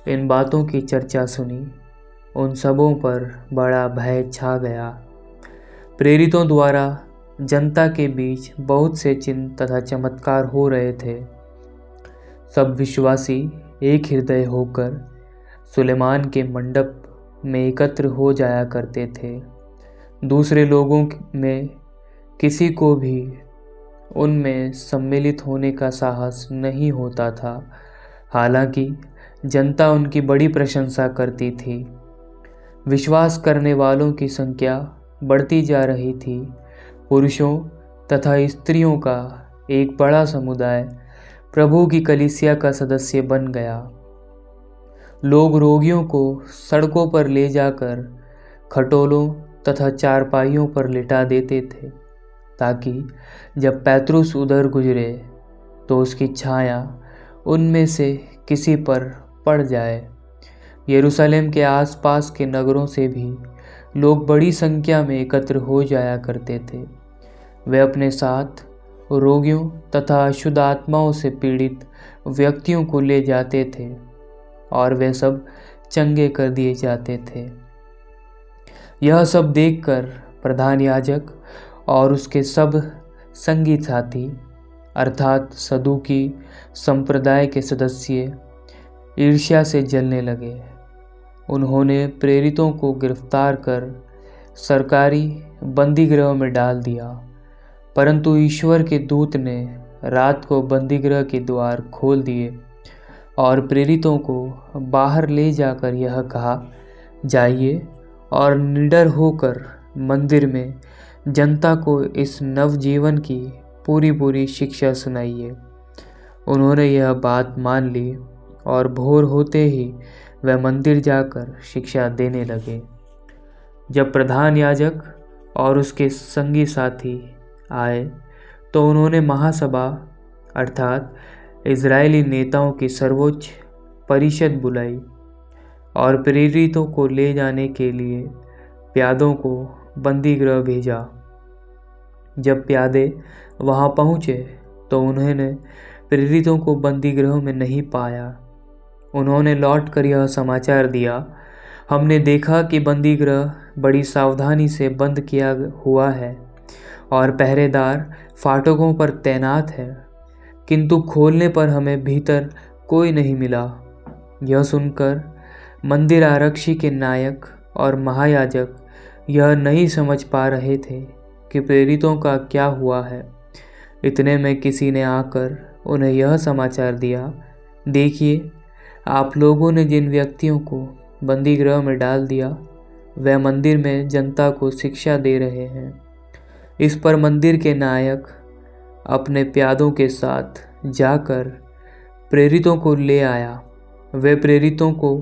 इन बातों की चर्चा सुनी, उन सबों पर बड़ा भय छा गया। प्रेरितों द्वारा जनता के बीच बहुत से चिन्ह तथा चमत्कार हो रहे थे। सब विश्वासी एक हृदय होकर सुलेमान के मंडप में एकत्र हो जाया करते थे। दूसरे लोगों में किसी को भी उनमें सम्मिलित होने का साहस नहीं होता था। हालांकि जनता उनकी बड़ी प्रशंसा करती थी। विश्वास करने वालों की संख्या बढ़ती जा रही थी। पुरुषों तथा स्त्रियों का एक बड़ा समुदाय प्रभु की कलीसिया का सदस्य बन गया। लोग रोगियों को सड़कों पर ले जाकर खटोलों तथा चारपाइयों पर लिटा देते थे, ताकि जब पेत्रुस उधर गुजरे तो उसकी छाया उनमें से किसी पर पड़ जाए। यरूशलेम के आसपास के नगरों से भी लोग बड़ी संख्या में एकत्र हो जाया करते थे। वे अपने साथ रोगियों तथा अशुद्ध आत्माओं से पीड़ित व्यक्तियों को ले जाते थे और वे सब चंगे कर दिए जाते थे। यह सब देखकर प्रधान याजक और उसके सब संगी साथी अर्थात सदूकी संप्रदाय के सदस्य ईर्ष्या से जलने लगे। उन्होंने प्रेरितों को गिरफ्तार कर सरकारी बंदीगृह में डाल दिया, परंतु ईश्वर के दूत ने रात को बंदीगृह के द्वार खोल दिए और प्रेरितों को बाहर ले जाकर यह कहा, जाइए और निडर होकर मंदिर में जनता को इस नवजीवन की पूरी शिक्षा सुनाइए। उन्होंने यह बात मान ली और भोर होते ही वह मंदिर जाकर शिक्षा देने लगे। जब प्रधान याजक और उसके संगी साथी आए तो उन्होंने महासभा अर्थात इजरायली नेताओं की सर्वोच्च परिषद बुलाई और प्रेरितों को ले जाने के लिए प्यादों को बंदीगृह भेजा। जब प्यादे वहां पहुंचे तो उन्होंने प्रेरितों को बंदीगृह में नहीं पाया। उन्होंने लौटकर यह समाचार दिया, हमने देखा कि बंदीगृह बड़ी सावधानी से बंद किया हुआ है और पहरेदार फाटकों पर तैनात है, किंतु खोलने पर हमें भीतर कोई नहीं मिला। यह सुनकर मंदिर आरक्षी के नायक और महायाजक यह नहीं समझ पा रहे थे कि प्रेरितों का क्या हुआ है। इतने में किसी ने आकर उन्हें यह समाचार दिया, देखिए आप लोगों ने जिन व्यक्तियों को बंदी गृह में डाल दिया, वह मंदिर में जनता को शिक्षा दे रहे हैं। इस पर मंदिर के नायक अपने प्यादों के साथ जाकर प्रेरितों को ले आया। वे प्रेरितों को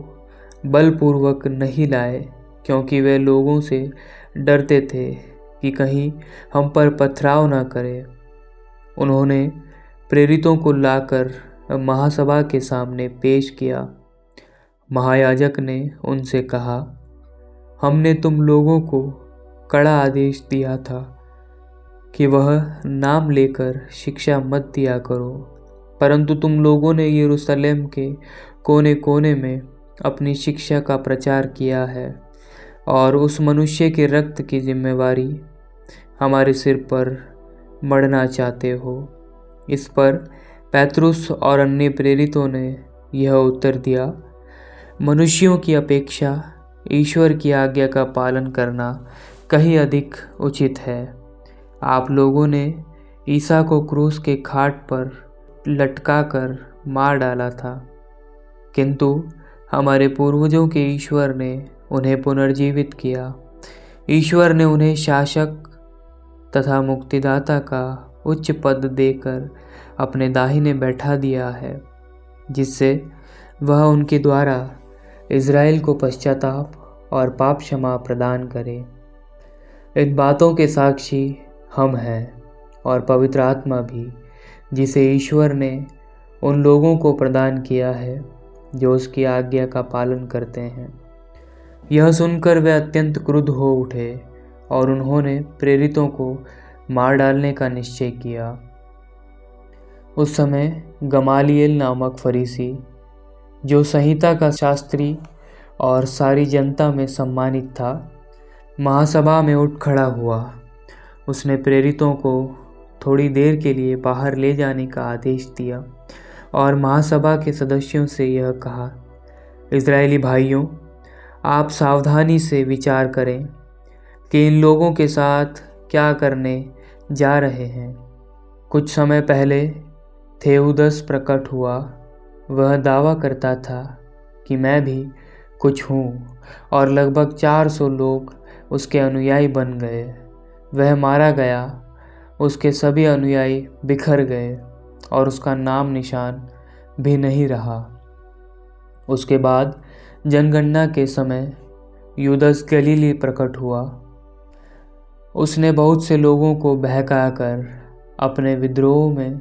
बलपूर्वक नहीं लाए, क्योंकि वे लोगों से डरते थे कि कहीं हम पर पथराव न करें। उन्होंने प्रेरितों को लाकर महासभा के सामने पेश किया। महायाजक ने उनसे कहा, हमने तुम लोगों को कड़ा आदेश दिया था कि वह नाम लेकर शिक्षा मत दिया करो, परंतु तुम लोगों ने यरूशलेम के कोने कोने में अपनी शिक्षा का प्रचार किया है और उस मनुष्य के रक्त की जिम्मेवारी हमारे सिर पर मढ़ना चाहते हो। इस पर पेतरुस और अन्य प्रेरितों ने यह उत्तर दिया, मनुष्यों की अपेक्षा ईश्वर की आज्ञा का पालन करना कहीं अधिक उचित है। आप लोगों ने ईसा को क्रूस के खाट पर लटकाकर मार डाला था, किंतु हमारे पूर्वजों के ईश्वर ने उन्हें पुनर्जीवित किया। ईश्वर ने उन्हें शासक तथा मुक्तिदाता का उच्च पद देकर अपने दाहिने बैठा दिया है, जिससे वह उनके द्वारा इज़राइल को पश्चाताप और पाप क्षमा प्रदान करे। इन बातों के साक्षी हम हैं और पवित्र आत्मा भी, जिसे ईश्वर ने उन लोगों को प्रदान किया है जो उसकी आज्ञा का पालन करते हैं। यह सुनकर वे अत्यंत क्रुद्ध हो उठे और उन्होंने प्रेरितों को मार डालने का निश्चय किया। उस समय गमालिएल नामक फरीसी, जो संहिता का शास्त्री और सारी जनता में सम्मानित था, महासभा में उठ खड़ा हुआ। उसने प्रेरितों को थोड़ी देर के लिए बाहर ले जाने का आदेश दिया और महासभा के सदस्यों से यह कहा, इज़राइली भाइयों, आप सावधानी से विचार करें कि इन लोगों के साथ क्या करने जा रहे हैं। कुछ समय पहले थेउदस प्रकट हुआ। वह दावा करता था कि मैं भी कुछ हूँ और लगभग 400 लोग उसके अनुयायी बन गए। वह मारा गया, उसके सभी अनुयायी बिखर गए और उसका नाम निशान भी नहीं रहा। उसके बाद जनगणना के समय यूदस गलीली प्रकट हुआ। उसने बहुत से लोगों को बहकाकर अपने विद्रोह में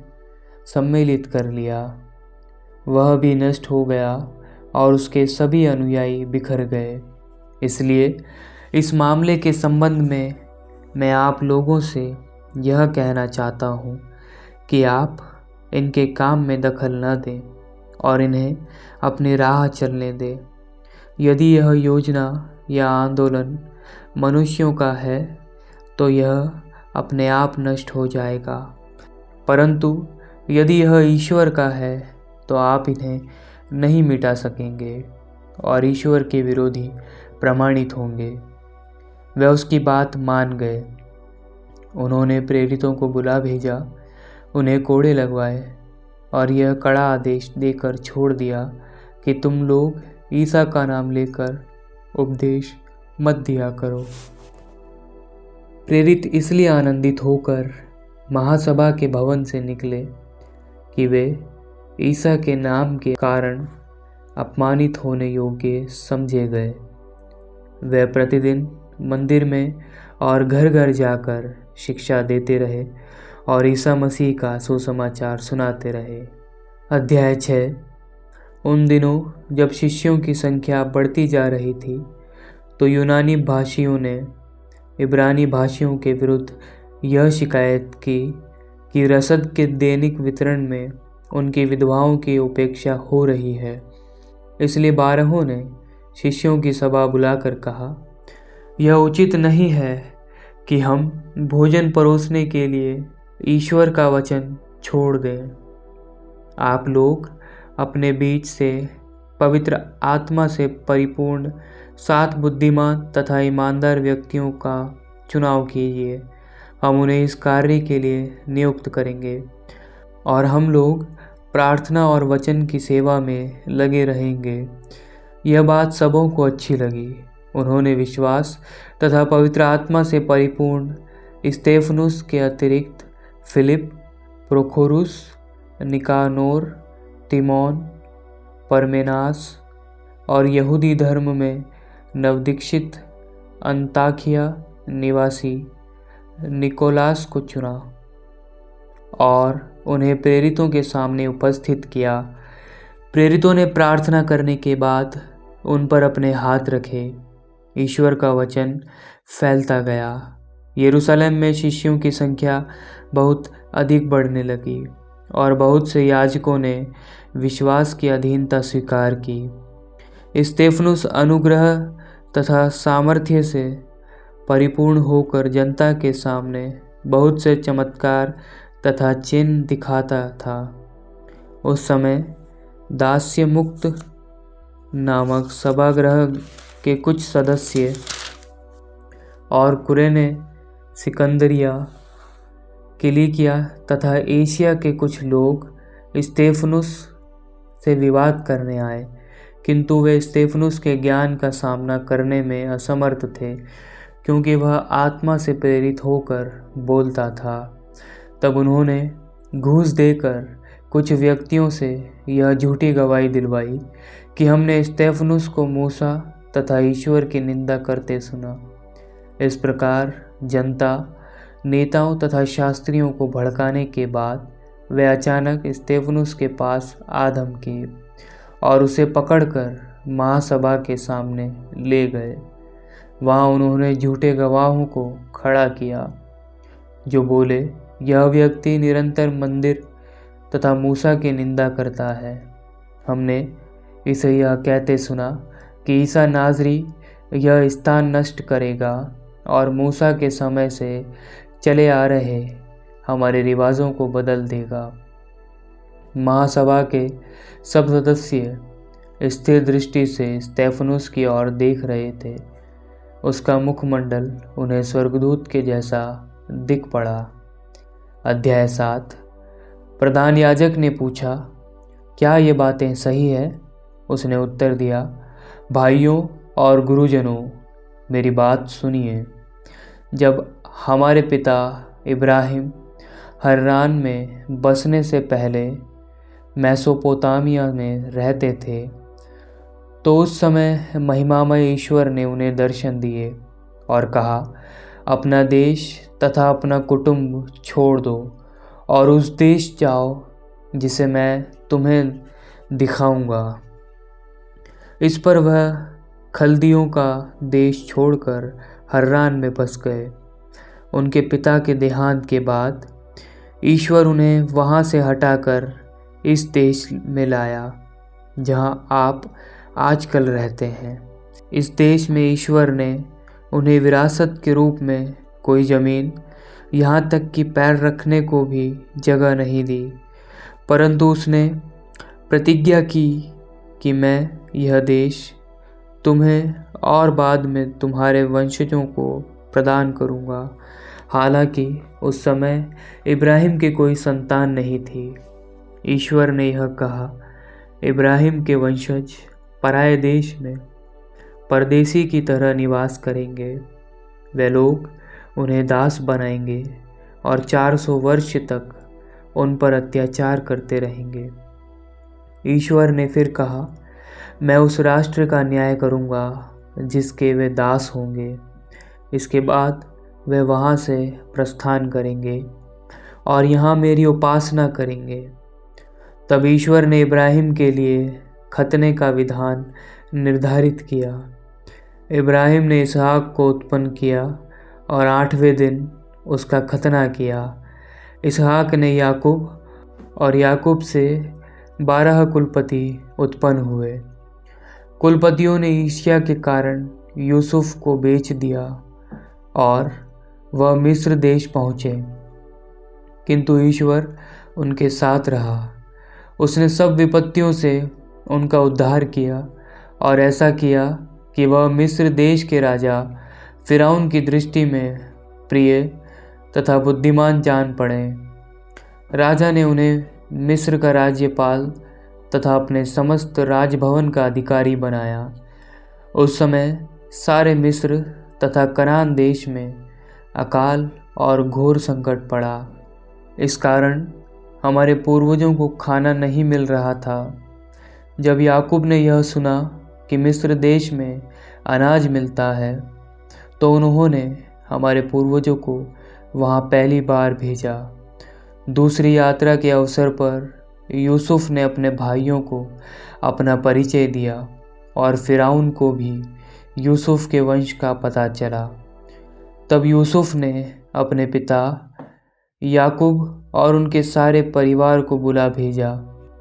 सम्मिलित कर लिया। वह भी नष्ट हो गया और उसके सभी अनुयायी बिखर गए। इसलिए इस मामले के संबंध में मैं आप लोगों से यह कहना चाहता हूँ कि आप इनके काम में दखल न दें और इन्हें अपनी राह चलने दें। यदि यह योजना या आंदोलन मनुष्यों का है तो यह अपने आप नष्ट हो जाएगा, परंतु यदि यह ईश्वर का है तो आप इन्हें नहीं मिटा सकेंगे और ईश्वर के विरोधी प्रमाणित होंगे। वे उसकी बात मान गए। उन्होंने प्रेरितों को बुला भेजा, उन्हें कोड़े लगवाए और यह कड़ा आदेश देकर छोड़ दिया कि तुम लोग ईसा का नाम लेकर उपदेश मत दिया करो। प्रेरित इसलिए आनंदित होकर महासभा के भवन से निकले कि वे ईसा के नाम के कारण अपमानित होने योग्य समझे गए। वे प्रतिदिन मंदिर में और घर घर जाकर शिक्षा देते रहे और ईसा मसीह का सुसमाचार सुनाते रहे। अध्याय 6। उन दिनों जब शिष्यों की संख्या बढ़ती जा रही थी तो यूनानी भाषियों ने इब्रानी भाषियों के विरुद्ध यह शिकायत की कि रसद के दैनिक वितरण में उनकी विधवाओं की उपेक्षा हो रही है। इसलिए 12 ने शिष्यों की सभा बुलाकर कहा, यह उचित नहीं है कि हम भोजन परोसने के लिए ईश्वर का वचन छोड़ दें। आप लोग अपने बीच से पवित्र आत्मा से परिपूर्ण 7 बुद्धिमान तथा ईमानदार व्यक्तियों का चुनाव कीजिए। हम उन्हें इस कार्य के लिए नियुक्त करेंगे और हम लोग प्रार्थना और वचन की सेवा में लगे रहेंगे। यह बात सबों को अच्छी लगी। उन्होंने विश्वास तथा पवित्र आत्मा से परिपूर्ण स्तेफनुस के अतिरिक्त फिलिप, प्रोखोरुस, निकानोर, तिमोन, परमेनास और यहूदी धर्म में नवदीक्षित अंताकिया निवासी निकोलास को चुना और उन्हें प्रेरितों के सामने उपस्थित किया। प्रेरितों ने प्रार्थना करने के बाद उन पर अपने हाथ रखे। ईश्वर का वचन फैलता गया। यरूशलेम में शिष्यों की संख्या बहुत अधिक बढ़ने लगी और बहुत से याजकों ने विश्वास की अधीनता स्वीकार की। स्तेफनुस अनुग्रह तथा सामर्थ्य से परिपूर्ण होकर जनता के सामने बहुत से चमत्कार तथा चिन्ह दिखाता था। उस समय दास्य मुक्त नामक सभागृह के कुछ सदस्य और कुरेने, सिकंदरिया, किलिकिया तथा एशिया के कुछ लोग स्तेफनुस से विवाद करने आए, किंतु वे स्तेफनुस के ज्ञान का सामना करने में असमर्थ थे, क्योंकि वह आत्मा से प्रेरित होकर बोलता था। तब उन्होंने घूस देकर कुछ व्यक्तियों से यह झूठी गवाही दिलवाई कि हमने स्तेफनुस को मूसा तथा ईश्वर की निंदा करते सुना। इस प्रकार जनता, नेताओं तथा शास्त्रियों को भड़काने के बाद वे अचानक स्तेफनुस के पास आ धमके और उसे पकड़कर महासभा के सामने ले गए। वहाँ उन्होंने झूठे गवाहों को खड़ा किया, जो बोले, यह व्यक्ति निरंतर मंदिर तथा मूसा की निंदा करता है। हमने इसे यह कहते सुना कि ईसा नाज़री यह स्थान नष्ट करेगा और मूसा के समय से चले आ रहे हमारे रिवाजों को बदल देगा। महासभा के सब सदस्य स्थिर दृष्टि से स्तेफनुस की ओर देख रहे थे। उसका मुखमंडल उन्हें स्वर्गदूत के जैसा दिख पड़ा। अध्याय 7। प्रधान याजक ने पूछा, क्या ये बातें सही है? उसने उत्तर दिया, भाइयों और गुरुजनों, मेरी बात सुनिए। जब हमारे पिता इब्राहिम हर्रान में बसने से पहले मेसोपोटामिया में रहते थे, तो उस समय महिमामय ईश्वर ने उन्हें दर्शन दिए और कहा, अपना देश तथा अपना कुटुंब छोड़ दो और उस देश जाओ जिसे मैं तुम्हें दिखाऊंगा। इस पर वह खल्दियों का देश छोड़कर हर्रान में बस गए। उनके पिता के देहांत के बाद ईश्वर उन्हें वहाँ से हटाकर इस देश में लाया जहाँ आप आजकल रहते हैं। इस देश में ईश्वर ने उन्हें विरासत के रूप में कोई ज़मीन, यहाँ तक कि पैर रखने को भी जगह नहीं दी, परंतु उसने प्रतिज्ञा की कि मैं यह देश तुम्हें और बाद में तुम्हारे वंशजों को प्रदान करूँगा। हालांकि उस समय इब्राहिम की कोई संतान नहीं थी। ईश्वर ने यह कहा, इब्राहिम के वंशज पराये देश में परदेसी की तरह निवास करेंगे। वे लोग उन्हें दास बनाएंगे और 400 वर्ष तक उन पर अत्याचार करते रहेंगे। ईश्वर ने फिर कहा, मैं उस राष्ट्र का न्याय करूँगा जिसके वे दास होंगे। इसके बाद वे वहाँ से प्रस्थान करेंगे और यहाँ मेरी उपासना करेंगे। तब ईश्वर ने इब्राहिम के लिए खतने का विधान निर्धारित किया। इब्राहिम ने इसहाक को उत्पन्न किया और 8वें दिन उसका खतना किया। इसहाक ने याकूब और याकूब से 12 कुलपति उत्पन्न हुए। कुलपतियों ने ईर्ष्या के कारण यूसुफ को बेच दिया और वह मिस्र देश पहुँचे, किंतु ईश्वर उनके साथ रहा। उसने सब विपत्तियों से उनका उद्धार किया और ऐसा किया कि वह मिस्र देश के राजा फिरौन की दृष्टि में प्रिय तथा बुद्धिमान जान पड़े। राजा ने उन्हें मिस्र का राज्यपाल तथा अपने समस्त राजभवन का अधिकारी बनाया। उस समय सारे मिस्र तथा कनान देश में अकाल और घोर संकट पड़ा। इस कारण हमारे पूर्वजों को खाना नहीं मिल रहा था। जब याकूब ने यह सुना कि मिस्र देश में अनाज मिलता है, तो उन्होंने हमारे पूर्वजों को वहाँ पहली बार भेजा। दूसरी यात्रा के अवसर पर यूसुफ ने अपने भाइयों को अपना परिचय दिया और फिरौन को भी यूसुफ के वंश का पता चला। तब यूसुफ ने अपने पिता याकूब और उनके सारे परिवार को बुला भेजा।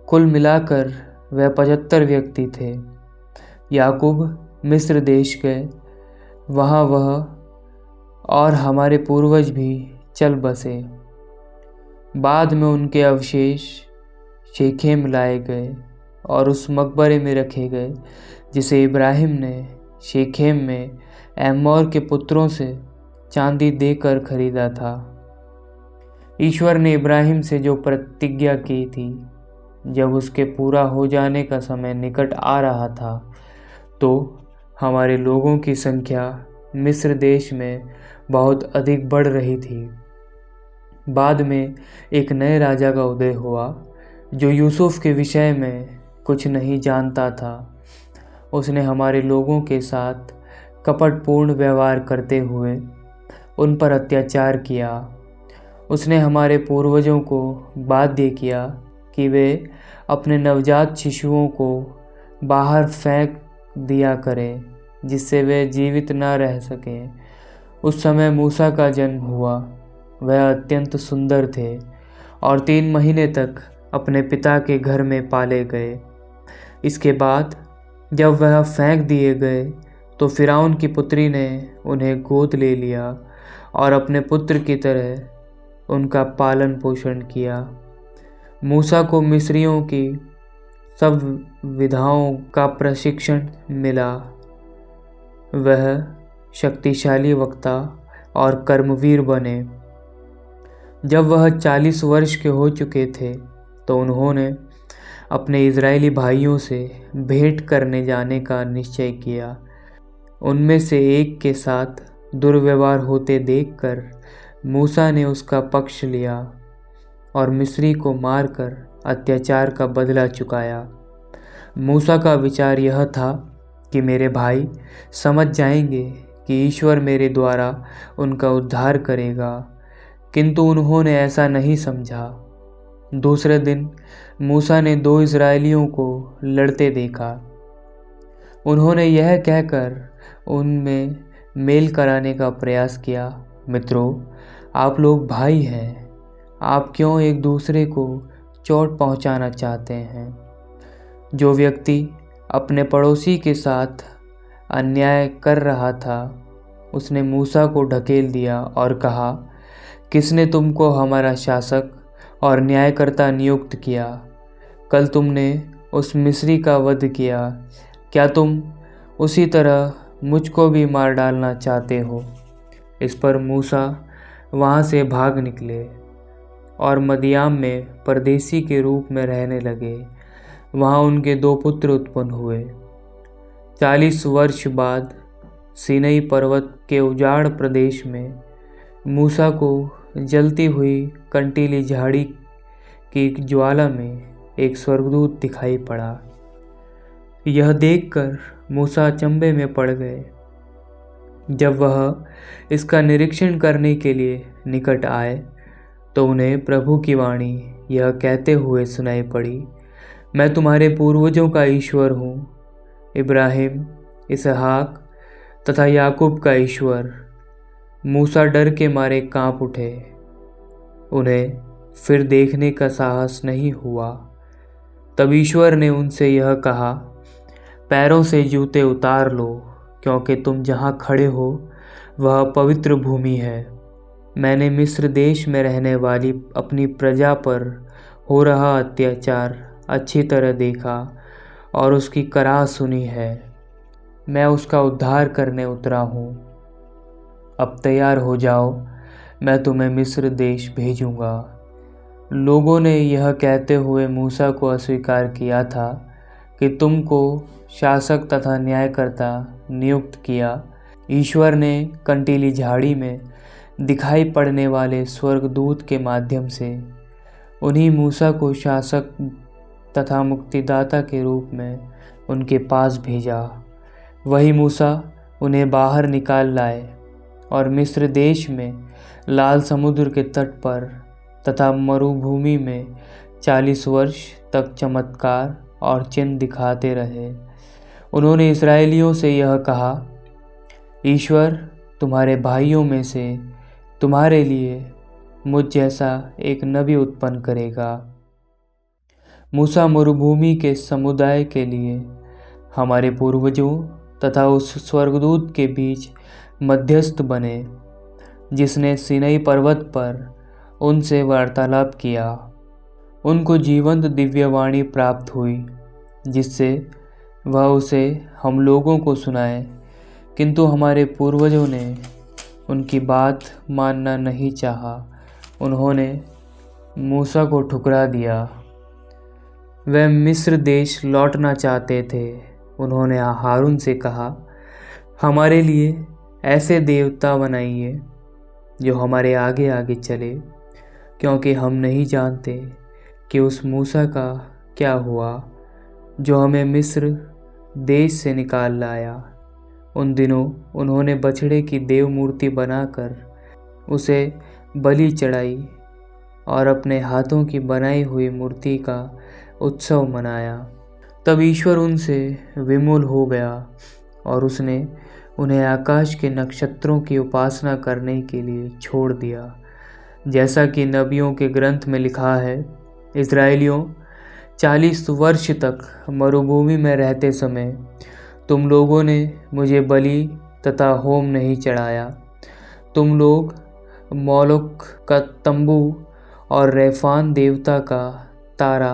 कुल मिलाकर वह 75 व्यक्ति थे। याकूब मिस्र देश गए। वहाँ वह और हमारे पूर्वज भी चल बसे। बाद में उनके अवशेष शेखेम लाए गए और उस मकबरे में रखे गए जिसे इब्राहिम ने शेखेम में एमोर के पुत्रों से चांदी देकर खरीदा था। ईश्वर ने इब्राहिम से जो प्रतिज्ञा की थी, जब उसके पूरा हो जाने का समय निकट आ रहा था, तो हमारे लोगों की संख्या मिस्र देश में बहुत अधिक बढ़ रही थी। बाद में एक नए राजा का उदय हुआ जो यूसुफ के विषय में कुछ नहीं जानता था। उसने हमारे लोगों के साथ कपटपूर्ण व्यवहार करते हुए उन पर अत्याचार किया। उसने हमारे पूर्वजों को बाध्य किया कि वे अपने नवजात शिशुओं को बाहर फेंक दिया करें, जिससे वे जीवित न रह सकें। उस समय मूसा का जन्म हुआ। वह अत्यंत सुंदर थे और 3 महीने तक अपने पिता के घर में पाले गए। इसके बाद जब वह फेंक दिए गए, तो फिरौन की पुत्री ने उन्हें गोद ले लिया और अपने पुत्र की तरह उनका पालन पोषण किया। मूसा को मिस्रियों की सब विधाओं का प्रशिक्षण मिला। वह शक्तिशाली वक्ता और कर्मवीर बने। जब वह 40 वर्ष के हो चुके थे, तो उन्होंने अपने इजरायली भाइयों से भेंट करने जाने का निश्चय किया। उनमें से एक के साथ दुर्व्यवहार होते देखकर मूसा ने उसका पक्ष लिया और मिस्री को मारकर अत्याचार का बदला चुकाया। मूसा का विचार यह था कि मेरे भाई समझ जाएंगे कि ईश्वर मेरे द्वारा उनका उद्धार करेगा, किंतु उन्होंने ऐसा नहीं समझा। दूसरे दिन मूसा ने 2 इजरायलियों को लड़ते देखा। उन्होंने यह कहकर उनमें मेल कराने का प्रयास किया, मित्रों, आप लोग भाई हैं, आप क्यों एक दूसरे को चोट पहुंचाना चाहते हैं। जो व्यक्ति अपने पड़ोसी के साथ अन्याय कर रहा था, उसने मूसा को ढकेल दिया और कहा, किसने तुमको हमारा शासक और न्यायकर्ता नियुक्त किया? कल तुमने उस मिस्री का वध किया, क्या तुम उसी तरह मुझको भी मार डालना चाहते हो? इस पर मूसा वहाँ से भाग निकले और मदियाम में परदेसी के रूप में रहने लगे। वहाँ उनके 2 पुत्र उत्पन्न हुए। 40 वर्ष बाद सीनै पर्वत के उजाड़ प्रदेश में मूसा को जलती हुई कंटीली झाड़ी की ज्वाला में एक स्वर्गदूत दिखाई पड़ा। यह देखकर मूसा अचंभे में पड़ गए। जब वह इसका निरीक्षण करने के लिए निकट आए, तो उन्हें प्रभु की वाणी यह कहते हुए सुनाई पड़ी, मैं तुम्हारे पूर्वजों का ईश्वर हूँ, इब्राहिम, इसहाक तथा याकूब का ईश्वर। मूसा डर के मारे कांप उठे। उन्हें फिर देखने का साहस नहीं हुआ। तब ईश्वर ने उनसे यह कहा, पैरों से जूते उतार लो, क्योंकि तुम जहाँ खड़े हो वह पवित्र भूमि है। मैंने मिस्र देश में रहने वाली अपनी प्रजा पर हो रहा अत्याचार अच्छी तरह देखा और उसकी कराह सुनी है। मैं उसका उद्धार करने उतरा हूँ। अब तैयार हो जाओ, मैं तुम्हें मिस्र देश भेजूँगा। लोगों ने यह कहते हुए मूसा को अस्वीकार किया था कि तुमको शासक तथा न्यायकर्ता नियुक्त किया। ईश्वर ने कंटीली झाड़ी में दिखाई पड़ने वाले स्वर्गदूत के माध्यम से उन्हीं मूसा को शासक तथा मुक्तिदाता के रूप में उनके पास भेजा। वही मूसा उन्हें बाहर निकाल लाए और मिस्र देश में लाल समुद्र के तट पर तथा मरुभूमि में 40 वर्ष तक चमत्कार और चिन्ह दिखाते रहे। उन्होंने इस्राएलियों से यह कहा, ईश्वर तुम्हारे भाइयों में से तुम्हारे लिए मुझ जैसा एक नबी उत्पन्न करेगा। मूसा मरुभूमि के समुदाय के लिए हमारे पूर्वजों तथा उस स्वर्गदूत के बीच मध्यस्थ बने जिसने सीनै पर्वत पर उनसे वार्तालाप किया। उनको जीवंत दिव्यवाणी प्राप्त हुई जिससे वह उसे हम लोगों को सुनाए, किंतु हमारे पूर्वजों ने उनकी बात मानना नहीं चाहा। उन्होंने मूसा को ठुकरा दिया। वे मिस्र देश लौटना चाहते थे। उन्होंने हारून से कहा, हमारे लिए ऐसे देवता बनाइए जो हमारे आगे आगे चले, क्योंकि हम नहीं जानते कि उस मूसा का क्या हुआ जो हमें मिस्र देश से निकाल लाया। उन दिनों उन्होंने बछड़े की देव मूर्ति बनाकर उसे बलि चढ़ाई और अपने हाथों की बनाई हुई मूर्ति का उत्सव मनाया। तब ईश्वर उनसे विमुल हो गया और उसने उन्हें आकाश के नक्षत्रों की उपासना करने के लिए छोड़ दिया। जैसा कि नबियों के ग्रंथ में लिखा है, इस्राएलियों 40 वर्ष तक मरुभूमि में रहते समय तुम लोगों ने मुझे बलि तथा होम नहीं चढ़ाया। तुम लोग मोलोक का तंबू और रेफान देवता का तारा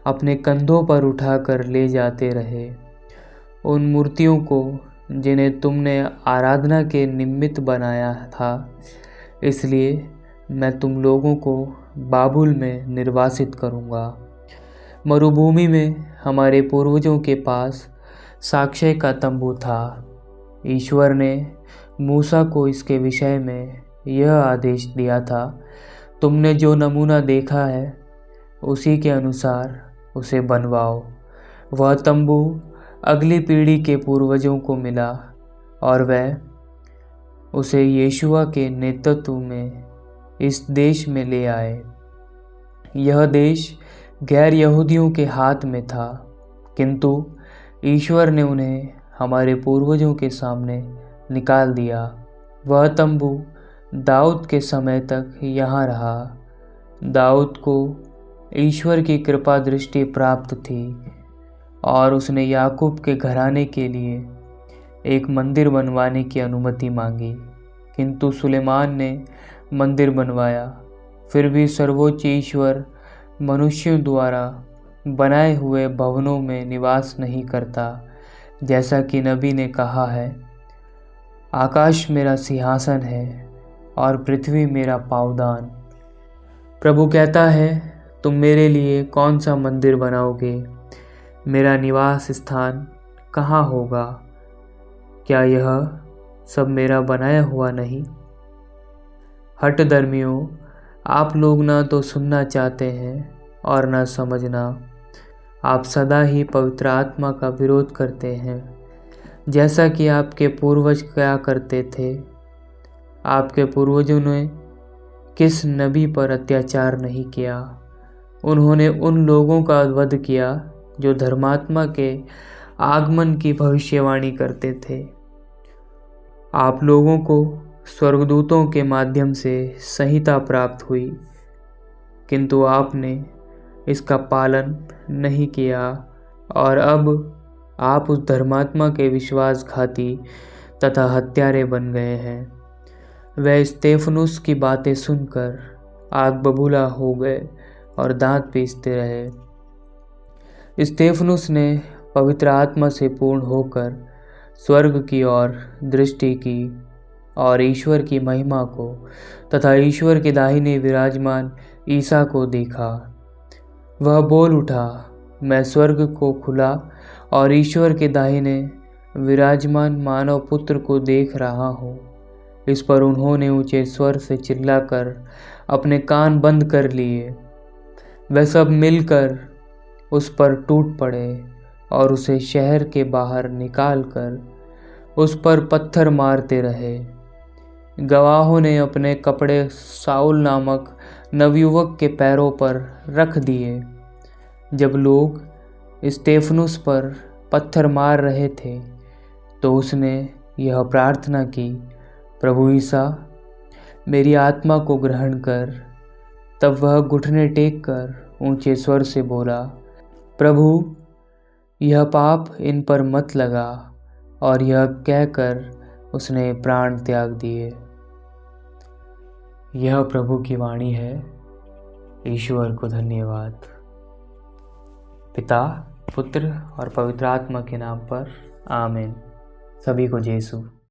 अपने कंधों पर उठाकर ले जाते रहे। उन मूर्तियों को जिन्हें तुमने आराधना के निमित्त बनाया था, इसलिए मैं तुम लोगों को बाबुल में निर्वासित करूँगा। मरुभूमि में हमारे पूर्वजों के पास साक्ष्य का तंबू था। ईश्वर ने मूसा को इसके विषय में यह आदेश दिया था, तुमने जो नमूना देखा है उसी के अनुसार उसे बनवाओ। वह तंबू अगली पीढ़ी के पूर्वजों को मिला और वह उसे यीशुआ के नेतृत्व में इस देश में ले आए। यह देश गैर यहूदियों के हाथ में था, किंतु ईश्वर ने उन्हें हमारे पूर्वजों के सामने निकाल दिया। वह तंबू दाऊद के समय तक यहाँ रहा। दाऊद को ईश्वर की कृपा दृष्टि प्राप्त थी और उसने याकूब के घराने के लिए एक मंदिर बनवाने की अनुमति मांगी, किंतु सुलेमान ने मंदिर बनवाया। फिर भी सर्वोच्च ईश्वर मनुष्यों द्वारा बनाए हुए भवनों में निवास नहीं करता। जैसा कि नबी ने कहा है, आकाश मेरा सिंहासन है और पृथ्वी मेरा पाँवदान। प्रभु कहता है, तुम मेरे लिए कौन सा मंदिर बनाओगे? मेरा निवास स्थान कहाँ होगा? क्या यह सब मेरा बनाया हुआ नहीं? हठधर्मियों, आप लोग ना तो सुनना चाहते हैं और ना समझना। आप सदा ही पवित्र आत्मा का विरोध करते हैं, जैसा कि आपके पूर्वज क्या करते थे। आपके पूर्वजों ने किस नबी पर अत्याचार नहीं किया? उन्होंने उन लोगों का वध किया जो धर्मात्मा के आगमन की भविष्यवाणी करते थे। आप लोगों को स्वर्गदूतों के माध्यम से संहिता प्राप्त हुई, किंतु आपने इसका पालन नहीं किया और अब आप उस धर्मात्मा के विश्वासघाती तथा हत्यारे बन गए हैं। वह स्तेफनुस की बातें सुनकर आग बबूला हो गए और दांत पीसते रहे। स्तेफनुस ने पवित्र आत्मा से पूर्ण होकर स्वर्ग की ओर दृष्टि की और ईश्वर की महिमा को तथा ईश्वर के दाहिने विराजमान ईसा को देखा। वह बोल उठा, मैं स्वर्ग को खुला और ईश्वर के दाहिने विराजमान मानव पुत्र को देख रहा हूँ। इस पर उन्होंने ऊंचे स्वर से चिल्लाकर अपने कान बंद कर लिए। वे सब मिलकर उस पर टूट पड़े और उसे शहर के बाहर निकालकर उस पर पत्थर मारते रहे। गवाहों ने अपने कपड़े साउल नामक नवयुवक के पैरों पर रख दिए। जब लोग स्तेफनुस पर पत्थर मार रहे थे तो उसने यह प्रार्थना की, प्रभु ईसा, मेरी आत्मा को ग्रहण कर। तब वह घुटने टेक कर ऊंचे स्वर से बोला, प्रभु, यह पाप इन पर मत लगा। और यह कहकर उसने प्राण त्याग दिए। यह प्रभु की वाणी है। ईश्वर को धन्यवाद। पिता, पुत्र और पवित्र आत्मा के नाम पर आमीन। सभी को यीशु।